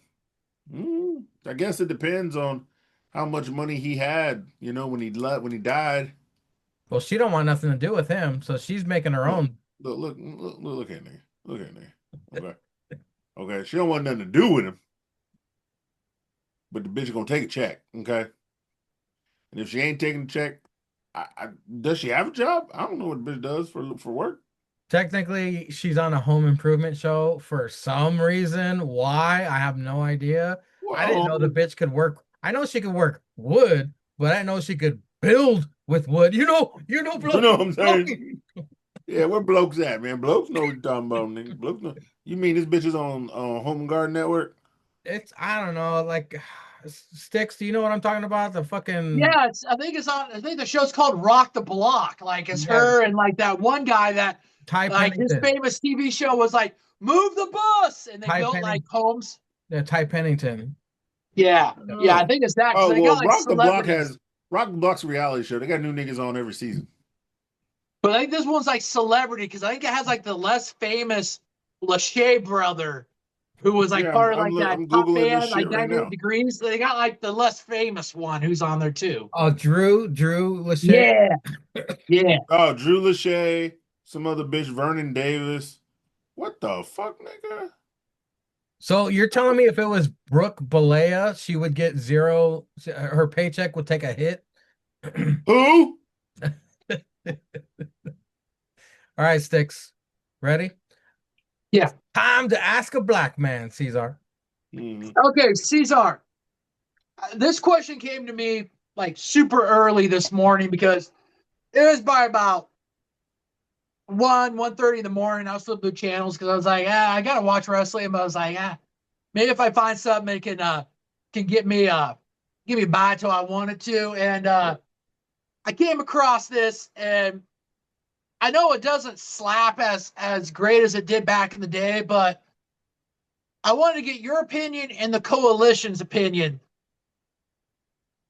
guess it depends on how much money he had, when he died. Well, she don't want nothing to do with him, so she's making her own. Look at there. Look at there. Okay. Okay. She don't want nothing to do with him. But the bitch is gonna take a check, okay? And if she ain't taking the check, Does she have a job? I don't know what bitch does for work. Technically, she's on a home improvement show for some reason. Why? I have no idea. I didn't Well, know the bitch could work. I know she could work wood, but I didn't know she could build with wood. you know what I'm Blokey. saying? Yeah, where blokes at, man? Blokes know what you're talking about, nigga. Blokes know. You mean this bitch is on Home and Garden Network? It's I don't know, like Sticks. Do you know what I'm talking about? The fucking Yeah, I think it's on. I think the show's called Rock the Block. Like it's yeah, her and like that one guy that Ty like his Pennington. famous TV show was like Move the Bus, and they Ty built like Pennington. homes. Yeah, Ty Pennington. Yeah, yeah, I Oh. think it's that because Oh they got well, like celebrities. Rock the Block's a reality show. They got new niggas on every season. But I think this one's like celebrity because I think it has like the less famous Lachey brother, who was like Yeah, part of like that I'm top googling this band, like shit right 98 now. Degrees. They got like the less famous one who's on there too. Oh, Drew Lachey. Yeah, yeah. Oh, Drew Lachey, some other bitch, Vernon Davis. What the fuck, nigga? So you're telling me if it was Brooke Balea, she would get zero, her paycheck would take a hit? Who? All right, Sticks. Ready? Yeah. Time to ask a black man, Caesar. Mhm. Okay, Cesar. This question came to me like super early this morning because it was by about 1:30 in the morning. I was flipping through channels because I was like, I gotta watch wrestling. But I was like, maybe if I find something that can get me by till I wanted to. And I came across this, and I know it doesn't slap as great as it did back in the day, but I wanted to get your opinion and the coalition's opinion.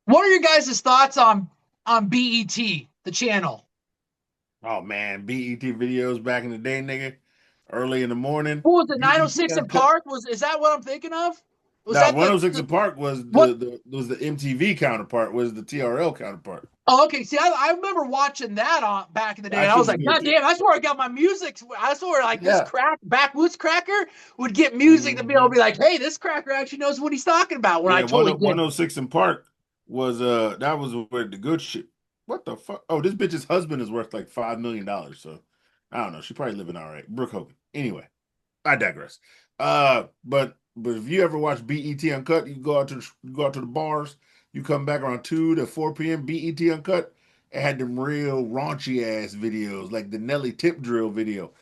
What are your guys' thoughts on BET, the channel? Oh man, BET videos back in the day, nigga. Early in the morning. What was it, BET 906 and Uncut. Park? Is that what I'm thinking of? Was Now, that 106 in Park was what? the MTV counterpart, was the TRL counterpart. Oh, okay. See, I remember watching that on back in the day, That and I shit was was like, good God too. damn, that's where I got my music. That's where like this Yeah. crack backwoods cracker would get music to be able to Mhm. be like, hey, this cracker actually knows what he's talking about. When I Yeah, totally did. 106 in Park was that was where the good shit. What the fuck? Oh, this bitch's husband is worth like $5 million. So I don't know. She probably living all right. Brooke Hogan. Anyway, I digress. But if you ever watch BET Uncut, you go out to the bars, you come back around 2 to 4 p.m. BET Uncut. It had them real raunchy ass videos, like the Nelly tip drill video.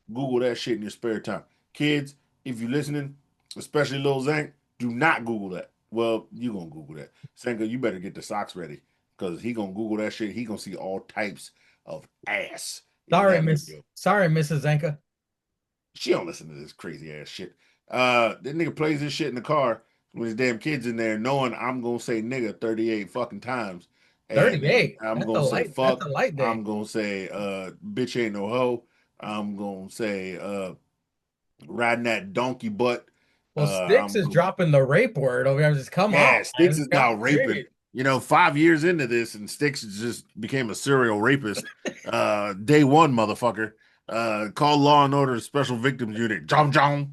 Google that shit in your spare time. Kids, if you're listening, especially Lil Zank, do not Google that. Well, you gonna Google that. Sanka, you better get the socks ready. Because he gonna Google that shit. He gonna see all types of ass in that video. Sorry, Mrs. Zanka. She don't listen to this crazy ass shit. That nigga plays this shit in the car when his damn kids in there, knowing I'm gonna say nigga 38 fucking times. And 38. I'm gonna say That's fuck. a light day. I'm gonna say bitch ain't no hoe. I'm gonna say riding that donkey butt. Well, Sticks I'm is gonna dropping the rape word over here. Just come on, Yeah, Sticks man. is God, now raping. great. 5 years into this, and Sticks just became a serial rapist. Day one, motherfucker. Call Law and Order Special Victims Unit. Jom Jom.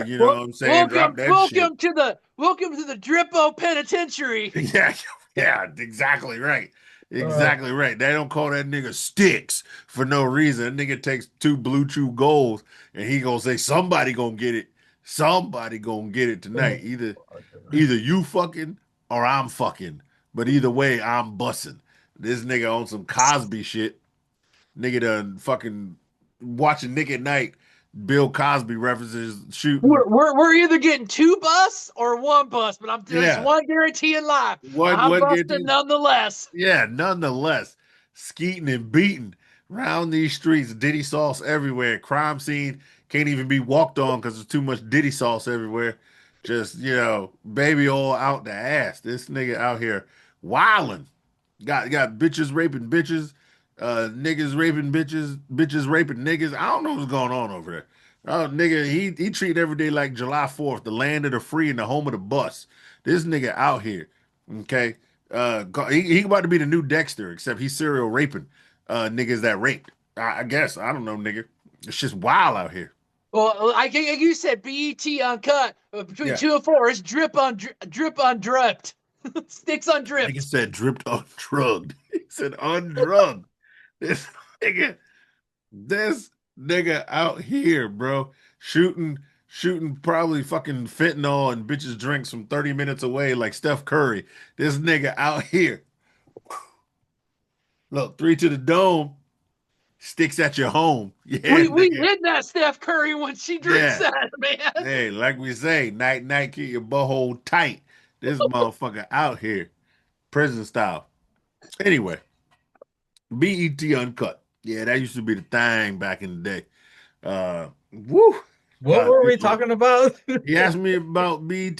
You know Well, what I'm saying? Drop that shit. welcome to the Drippo Penitentiary. Yeah, yeah, exactly right. Exactly right. They don't call that nigga Sticks for no reason. That nigga takes 2 Blue Chew Golds and he gonna say somebody gonna get it. Somebody gonna get it tonight. Either you fucking or I'm fucking. But either way, I'm bussing. This nigga on some Cosby shit. Nigga done fucking watching Nick at Night. Bill Cosby references shooting. We're either getting 2 busts or 1 bust, but there's Yeah. one guarantee in life. I'm What busting guarantees? nonetheless. Yeah, nonetheless, skeeting and beating around these streets, Diddy sauce everywhere. Crime scene can't even be walked on because there's too much Diddy sauce everywhere. Just, baby oil out the ass. This nigga out here wilding. Got bitches raping bitches, niggas raping bitches, bitches raping niggas. I don't know what's going on over there. Oh, nigga, he treat every day like July 4th, the land of the free and the home of the bus. This nigga out here, okay? He about to be the new Dexter, except he's serial raping niggas that raped. I guess. I don't know, nigga. It's just wild out here. Well, like you said, BET Uncut between Yeah. 2 and 4. It's drip on dripped. Sticks Nigga undripped. said dripped undrugged. He said undrugged. This nigga, this nigga out here, bro, shooting probably fucking fentanyl and bitches drinks from 30 minutes away like Steph Curry. This nigga out here. Look, 3 to the dome, sticks at your home. Yeah, We nigga. hit that Steph Curry when she drinks Yeah. that, man. Hey, like we say, night, keep your butthole tight. This motherfucker out here, prison style. Anyway, BET Uncut. Yeah, that used to be the thing back in the day. Woo. What were we You know, talking about? he asked me about BET.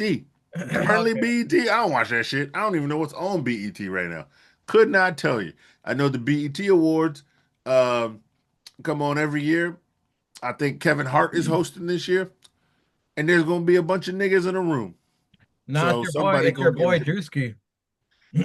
Currently, Okay. BET, I don't watch that shit. I don't even know what's on BET right now. Could not tell you. I know the BET Awards come on every year. I think Kevin Hart is hosting this year, and there's gonna be a bunch of niggas in a room. No, So somebody it's your gonna get boy hit. Drewski.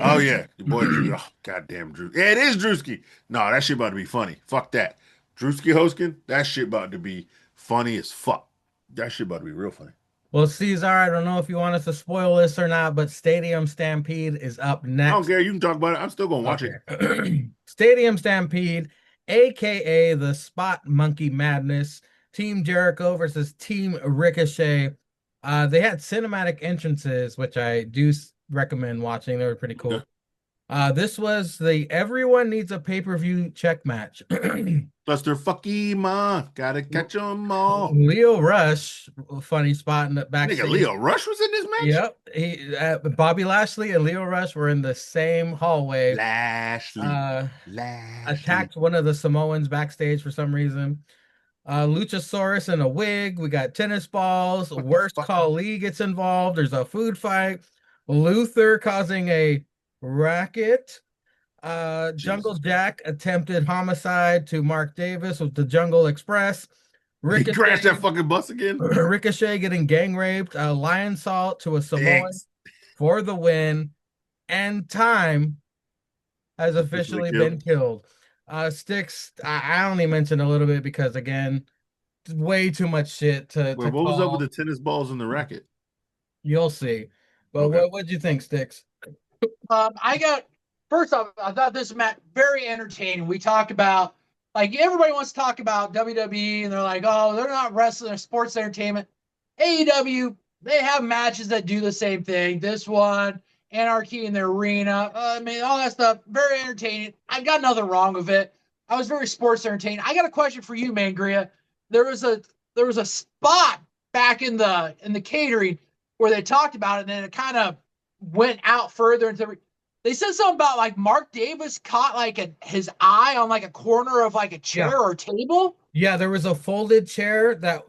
Oh yeah, your boy Drew. Oh, goddamn Drew. Yeah, it is Drewski. No, that shit about to be funny. Fuck that. Drewski hosting, that shit about to be funny as fuck. That shit about to be real funny. Well, Caesar, I don't know if you want us to spoil this or not, but Stadium Stampede is up I don't next. care. You can talk about it. I'm still gonna watch it. Okay. Stadium Stampede, aka the Spot Monkey Madness, Team Jericho versus Team Ricochet. They had cinematic entrances, which I do recommend watching. They were pretty cool. This was the everyone needs a pay-per-view check match. Cluster fucky ma. Gotta catch 'em all. Leo Rush, funny spot in the Nigga, backstage. Leo Rush was in this match? Yep. Bobby Lashley and Leo Rush were in the same hallway. Lashley. Attacked one of the Samoans backstage for some reason. Luchasaurus in a wig. We got tennis balls. What the Worst fuck? Khali gets involved. There's a food fight. Luther causing a racket. Jungle Jesus Jack attempted homicide to Mark Davis with the Jungle Express. Christ. He crashed Ricochet, that fucking bus again? Ricochet getting gang raped. Lion salt to a Samoan Thanks. for the win. And time has officially been killed. Sticks, I only mentioned a little bit because, again, way too much shit to Wait, what was up with call. the tennis balls and the racket? You'll see. But Okay. what'd you think, Sticks? First off, I thought this match very entertaining. We talked about, like, everybody wants to talk about WWE, and they're like, oh, they're not wrestling, they're sports entertainment. AEW, they have matches that do the same thing. This one, Anarchy in the Arena, all that stuff, very entertaining. I got nothing wrong with it. I was very sports entertained. I got a question for you, Mangria. There was a spot back in the catering where they talked about it, and then it kind of went out further into. They said something about like Mark Davis caught like his eye on like a corner of like a chair or table. Yeah, there was a folded chair that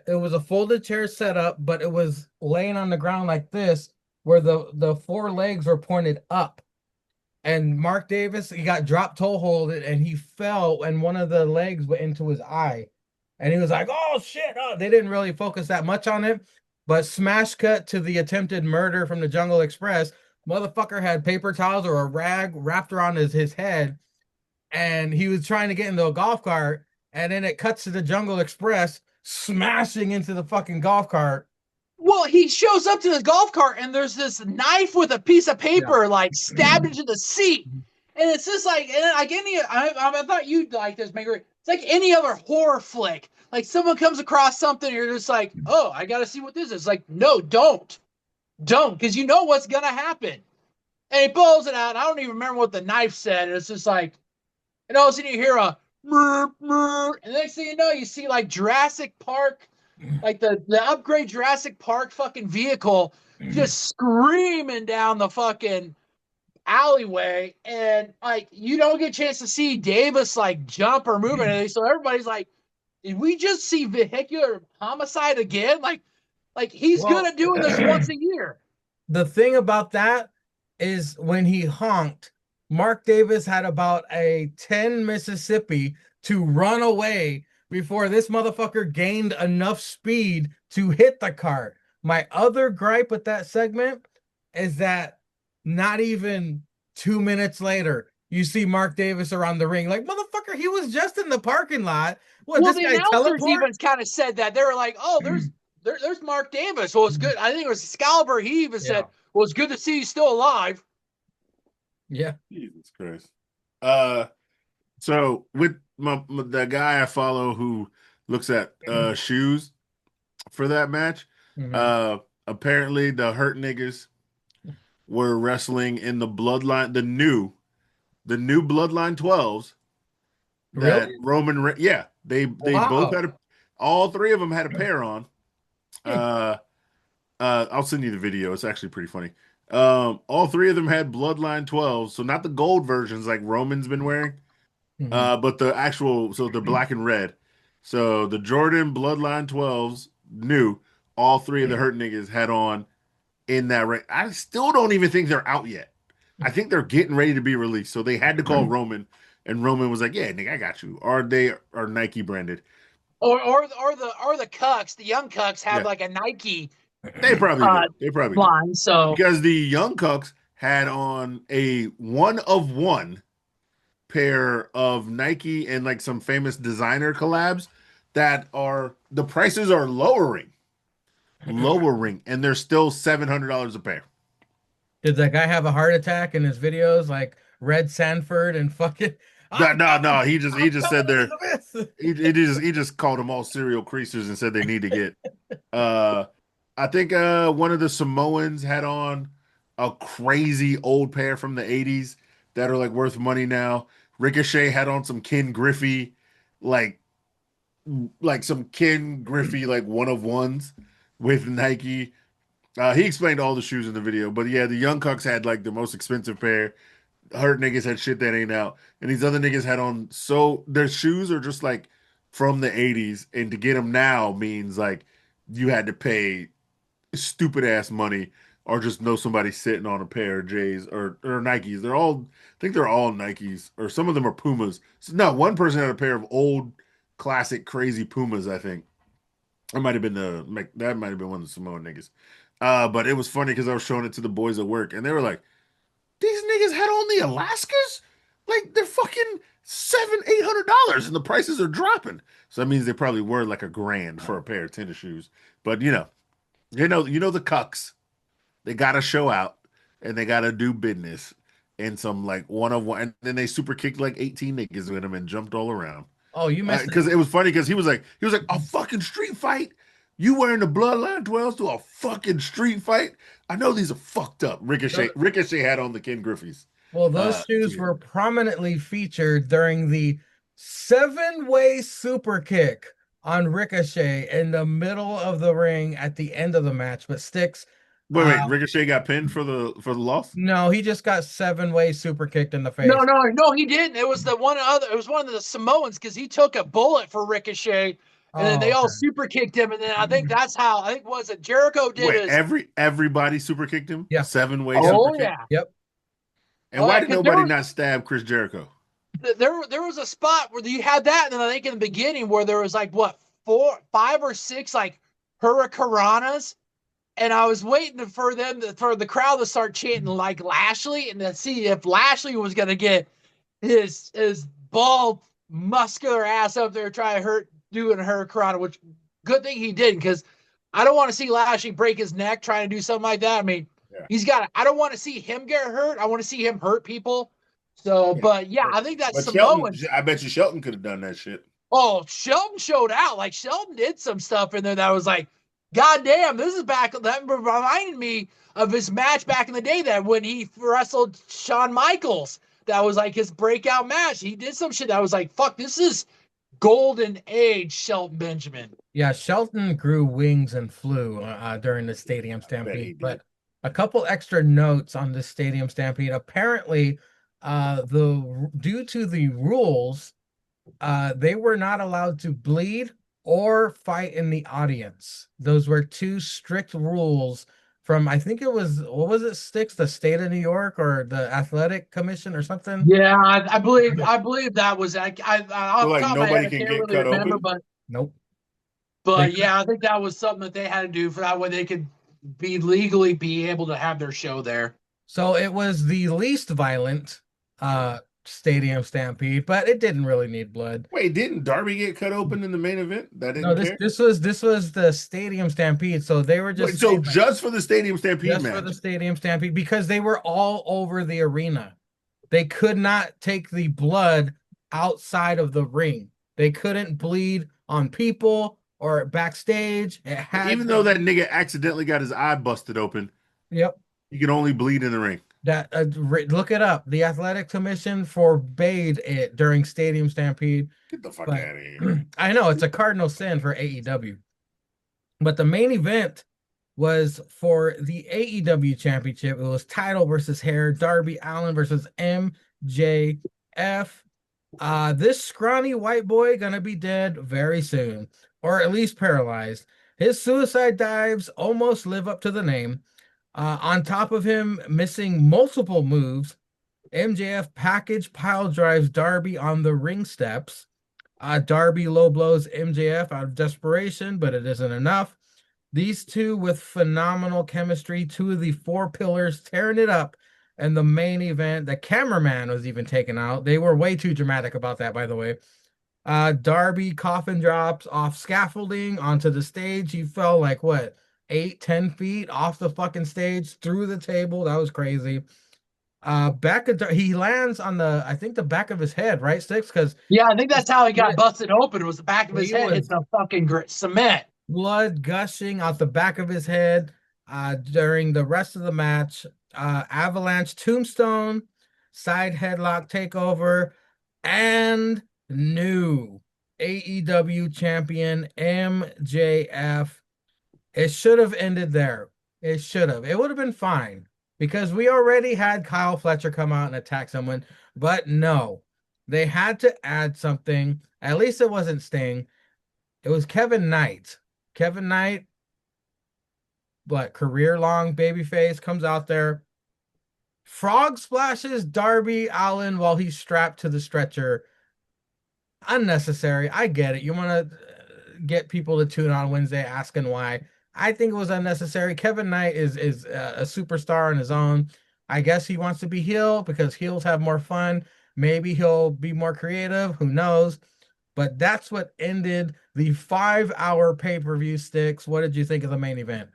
it was a folded chair set up, but it was laying on the ground like this, where the four legs were pointed up. And Mark Davis, he got dropped toe holded and he fell, and one of the legs went into his eye. And he was like, oh shit. Oh, they didn't really focus that much on it. But smash cut to the attempted murder from the Jungle Express. Motherfucker had paper towels or a rag wrapped around his head, and he was trying to get into a golf cart, and then it cuts to the Jungle Express smashing into the fucking golf cart. Well, he shows up to the golf cart and there's this knife with a piece of paper like stabbed into the seat. And it's just like, and like I thought you'd like this, Maker. It's like any other horror flick. Like someone comes across something, and you're just like, oh, I got to see what this is. Like, no, don't, because you know what's gonna happen. And he pulls it out. And I don't even remember what the knife said. And it's just like, and all of a sudden you hear a murr, murr, and the next thing you know, you see like Jurassic Park, like the upgrade Jurassic Park fucking vehicle just screaming down the fucking alleyway, and like you don't get a chance to see Davis like jump or move anything. So everybody's like, did we just see vehicular homicide again? Like he's good at doing this once a year. The thing about that is when he honked, Mark Davis had about a 10 Mississippi to run away before this motherfucker gained enough speed to hit the cart. My other gripe with that segment is that not even 2 minutes later, you see Mark Davis around the ring. Like, motherfucker, he was just in the parking lot. What, Well, this the guy announcers teleport? even kind of said that. They were like, oh, there's Mark Davis. Well, it's good. I think it was Excalibur. He even said, Well, it's good to see you still alive. Yeah. Jesus Christ. So with the guy I follow who looks at shoes for that match, Mhm. apparently the Hurt Niggas were wrestling in the Bloodline, the new Bloodline 12s that Really? Yeah, they both Wow. had all three of them had a pair on. Hmm. Uh, I'll send you the video. It's actually pretty funny. All three of them had Bloodline 12s, so not the gold versions like Roman's been wearing, Mhm. but the actual, so the black and red. So the Jordan Bloodline 12s new, all three of the Hurt Niggas had on in that ring. I still don't even think they're out yet. I think they're getting ready to be released. So they had to call Roman, and Roman was like, "Yeah, nigga, I got you." Or they are Nike branded. Or the cucks, the young cucks have Yeah, like a Nike they probably uh do. They probably do line. So because the Young Cucks had on a one of one pair of Nike and like some famous designer collabs that are the prices are lowering, and they're still $700 a pair. Did that guy have a heart attack in his videos like Red Sanford and fucking No, I'm no, coming, no. He just coming said they're Elizabeth. he just called them all serial creasers and said they need to get. Uh, I think one of the Samoans had on a crazy old pair from the '80s that are like worth money now. Ricochet had on some Ken Griffey, like some Ken Griffey like one of ones with Nike. He explained all the shoes in the video, but yeah, the Young Cucks had like the most expensive pair. Hurt niggas had shit that ain't out, and these other niggas had on. So their shoes are just like from the '80s, and to get them now means like you had to pay stupid ass money or just know somebody sitting on a pair of J's or Nikes. I think they're all Nikes, or some of them are Pumas. So, no, one person had a pair of old classic crazy Pumas, I think. That might have been one of the Samoan niggas. But it was funny because I was showing it to the boys at work, and they were like, "These niggas had on the Alaskas, like they're fucking $700-800, and the prices are dropping." So that means they probably were like $1,000 for a pair of tennis shoes. But you know the cucks. They gotta show out and they gotta do business in some like one of one, and then they super kicked like 18 niggas with him and jumped all around. Oh, you missed it. Because it was funny because he was like a fucking street fight. You wearing the Bloodline 12s to a fucking street fight? I know these are fucked up. Ricochet had on the Ken Griffey's. Well, those shoes Together. were prominently featured during the seven-way super kick on Ricochet in the middle of the ring at the end of the match. But Sticks, Wait, Ricochet got pinned for the loss? no, he just got seven-way super kicked in the no, face. no, he didn't. It was it was one of the Samoans because he took a bullet for Ricochet, and then they Oh, all okay. super kicked him, and then I think that's how I think was it Jericho did Wait, his. everybody super kicked him? Yeah. 7-way super Oh kick? yeah, Yep. And oh why yeah, did because nobody not stab Chris Jericho? there was a spot where you had that, and then I think in the beginning where there was like what 5 or 6 like hurricanranas, and I was waiting for for the crowd to start chanting like Lashley, and to see if Lashley was gonna get his bald muscular ass up there trying to doing a hurricane, which good thing he didn't, because I don't want to see Lashley break his neck trying to do something like that. I mean, Yeah. I don't want to see him get hurt. I want to see him hurt people. So, Yeah. but yeah, I think that But Shelton, Samoan. I bet you Shelton could have done that shit. Oh, Shelton showed out. Like Shelton did some stuff in there that was like, God damn, this is back. That reminded me of his match back in the day that when he wrestled Shawn Michaels. That was like his breakout match. He did some shit that was like, fuck, this is golden age Shelton Benjamin. Yeah, Shelton grew wings and flew during the Stadium he Stampede. did. But a couple extra notes on the Stadium Stampede. Apparently, due to the rules, they were not allowed to bleed or fight in the audience. Those were two strict rules from, I think it was, what was it, Sticks, the state of New York or the athletic commission or something? Yeah, I believe that was I So off the like top of my head nobody I can can't get really cut remember, open. Nope. They but yeah, I think that was something that they had to do for that way they could legally be able to have their show there. So it was the least violent Stadium Stampede, but it didn't really need blood. Wait, didn't Darby get cut open in the main event? That No, didn't this care. this was the Stadium Stampede, so they were Wait, just so saying like just for the Stadium Stampede just for the match? Stadium Stampede because they were all over the arena. They could not take the blood outside of the ring. They couldn't bleed on people or backstage. It had Even to though that be. nigga accidentally got his eye busted open, Yep. he could only bleed in the ring. That look it up. The Athletic Commission forbade it during Stadium Stampede, Get the fuck but out of here. I know it's a cardinal sin for AEW. But the main event was for the AEW Championship. It was title versus hair, Darby Allin versus MJF. This scrawny white boy gonna be dead very soon, or at least paralyzed. His suicide dives almost live up to the name. On top of him missing multiple moves, MJF package pile drives Darby on the ring steps. Darby low blows MJF out of desperation, but it isn't enough. These two with phenomenal chemistry, two of the four pillars tearing it up. And the main event, the cameraman was even taken out. They were way too dramatic about that, by the way. Darby coffin drops off scaffolding onto the stage. He fell like what, 8, 10 feet off the fucking stage through the table. That was crazy. He lands on I think the back of his head, right, Sticks? Because Yeah, I think that's how he got busted open. It was the back of his he head hit was the fucking cement. blood gushing out the back of his head during the rest of the match. Avalanche tombstone, side headlock takeover, and new AEW champion MJF. It should have ended there. It should have. It would have been fine because we already had Kyle Fletcher come out and attack someone, but no, they had to add something. At least it wasn't Sting. It was Kevin Knight. Kevin Knight, what, career-long babyface, comes out there, frog splashes Darby Allin while he's strapped to the stretcher. Unnecessary. I get it. You want to get people to tune on Wednesday asking why. I think it was unnecessary. Kevin Knight is a superstar on his own. I guess he wants to be heel because heels have more fun. Maybe he'll be more creative. Who knows? But that's what ended the 5-hour pay-per-view. Sticks. What did you think of the main event?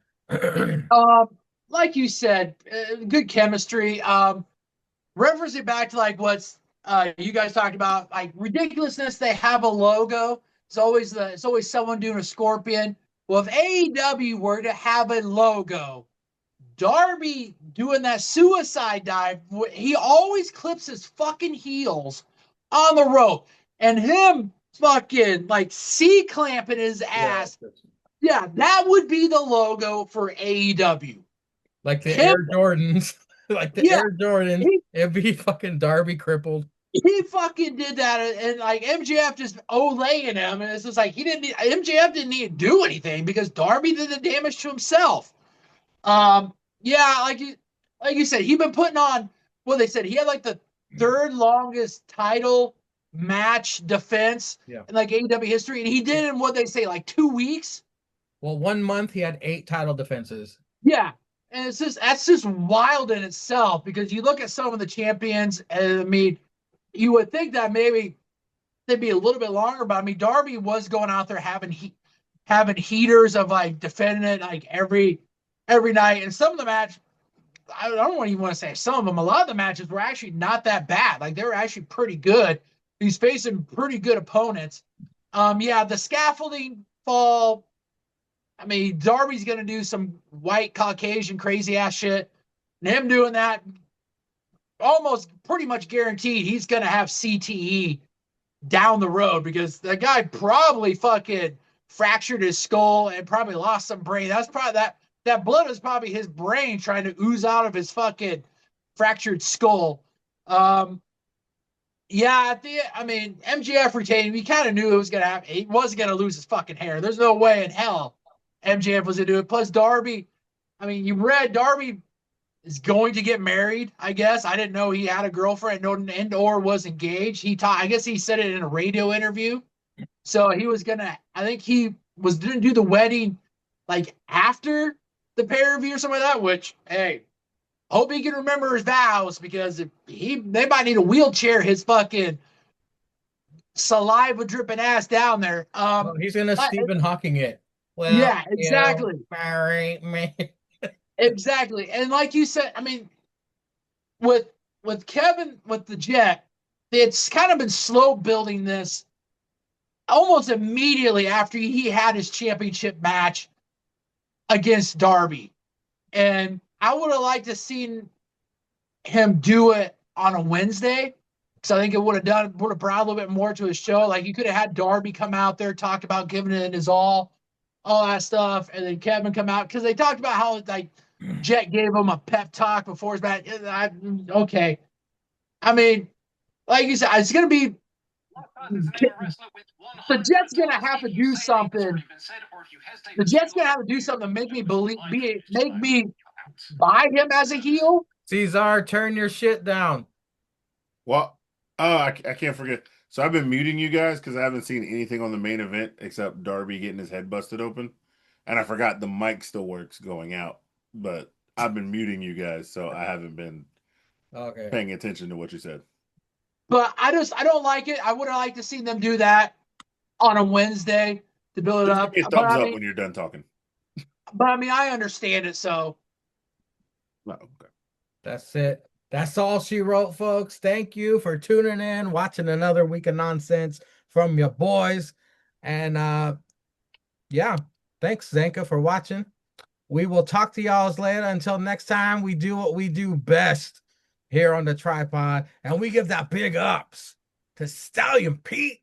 Like you said, good chemistry. Referencing back to like what's you guys talked about, like ridiculousness. They have a logo. It's always someone doing a scorpion. Well, if AEW were to have a logo, Darby doing that suicide dive, he always clips his fucking heels on the rope, and him fucking like C-clamping his ass. Yeah, that would be the logo for AEW. Like the Him, Air Jordans. Like the yeah, Air Jordans. he, It'd be fucking Darby crippled. he fucking did that, and like MJF just olaying him, and it's just like MJF didn't need to do anything because Darby did the damage to himself. Yeah, like you said, he been putting on. Well, they said he had like the third longest title match defense in like AEW history, and he did it in what they say like 2 weeks. Well, 1 month he had 8 title defenses. Yeah, and that's just wild in itself because you look at some of the champions, and I mean, you would think that maybe they'd be a little bit longer, but I mean, Darby was going out there having heaters of like defending it like every night, and some of the match, I don't even want to say some of them. A lot of the matches were actually not that bad. Like they were actually pretty good. He's facing pretty good opponents. Yeah, the scaffolding fall. I mean, Darby's gonna do some white Caucasian crazy ass shit, and him doing that, almost pretty much guaranteed he's gonna have CTE down the road because the guy probably fucking fractured his skull and probably lost some brain. That's probably that blood is probably his brain trying to ooze out of his fucking fractured skull. Yeah, I mean, MJF retained. We kind of knew it was gonna happen. He wasn't gonna lose his fucking hair. There's no way in hell MJF was gonna do it. Plus Darby, I mean, you read Darby is going to get married. I guess I didn't know he had a girlfriend and or was engaged. I guess he said it in a radio interview. So he was gonna. I think he was gonna do the wedding like after the pay-per-view or something like that. Which, hey, Hope he can remember his vows, because if they might need a wheelchair his fucking saliva dripping ass down there. Well, he's gonna But, Stephen Hawking it. Well, yeah, exactly. marry me. Exactly. And like you said, I mean, with Kevin, with the Jet, it's kind of been slow building this almost immediately after he had his championship match against Darby. And I would have liked to seen him do it on a Wednesday, because I think it would have brought a little bit more to his show. Like, you could have had Darby come out there, talk about giving it his all that stuff, and then Kevin come out, because they talked about how like Jet gave him a pep talk before his match. Okay, I mean, like you said, it's gonna be the Jet's gonna have to do something. The Jet's gonna have to do something to make me make me buy him as a heel. Caesar, turn your shit down. Well, I can't forget. So I've been muting you guys because I haven't seen anything on the main event except Darby getting his head busted open, and I forgot the mic still works going out. But I've been muting you guys, so I haven't been paying attention to what you said. But I don't like it. I would have liked to see them do that on a Wednesday to build it Just up. give me a thumbs up when you're done talking. But I mean, I understand it. So Oh, okay. That's it. That's all she wrote, folks. Thank you for tuning in, watching another week of nonsense from your boys. And yeah, thanks, Zanka, for watching. We will talk to y'all later. Until next time, we do what we do best here on the tripod, and we give that big ups to Stallion Pete.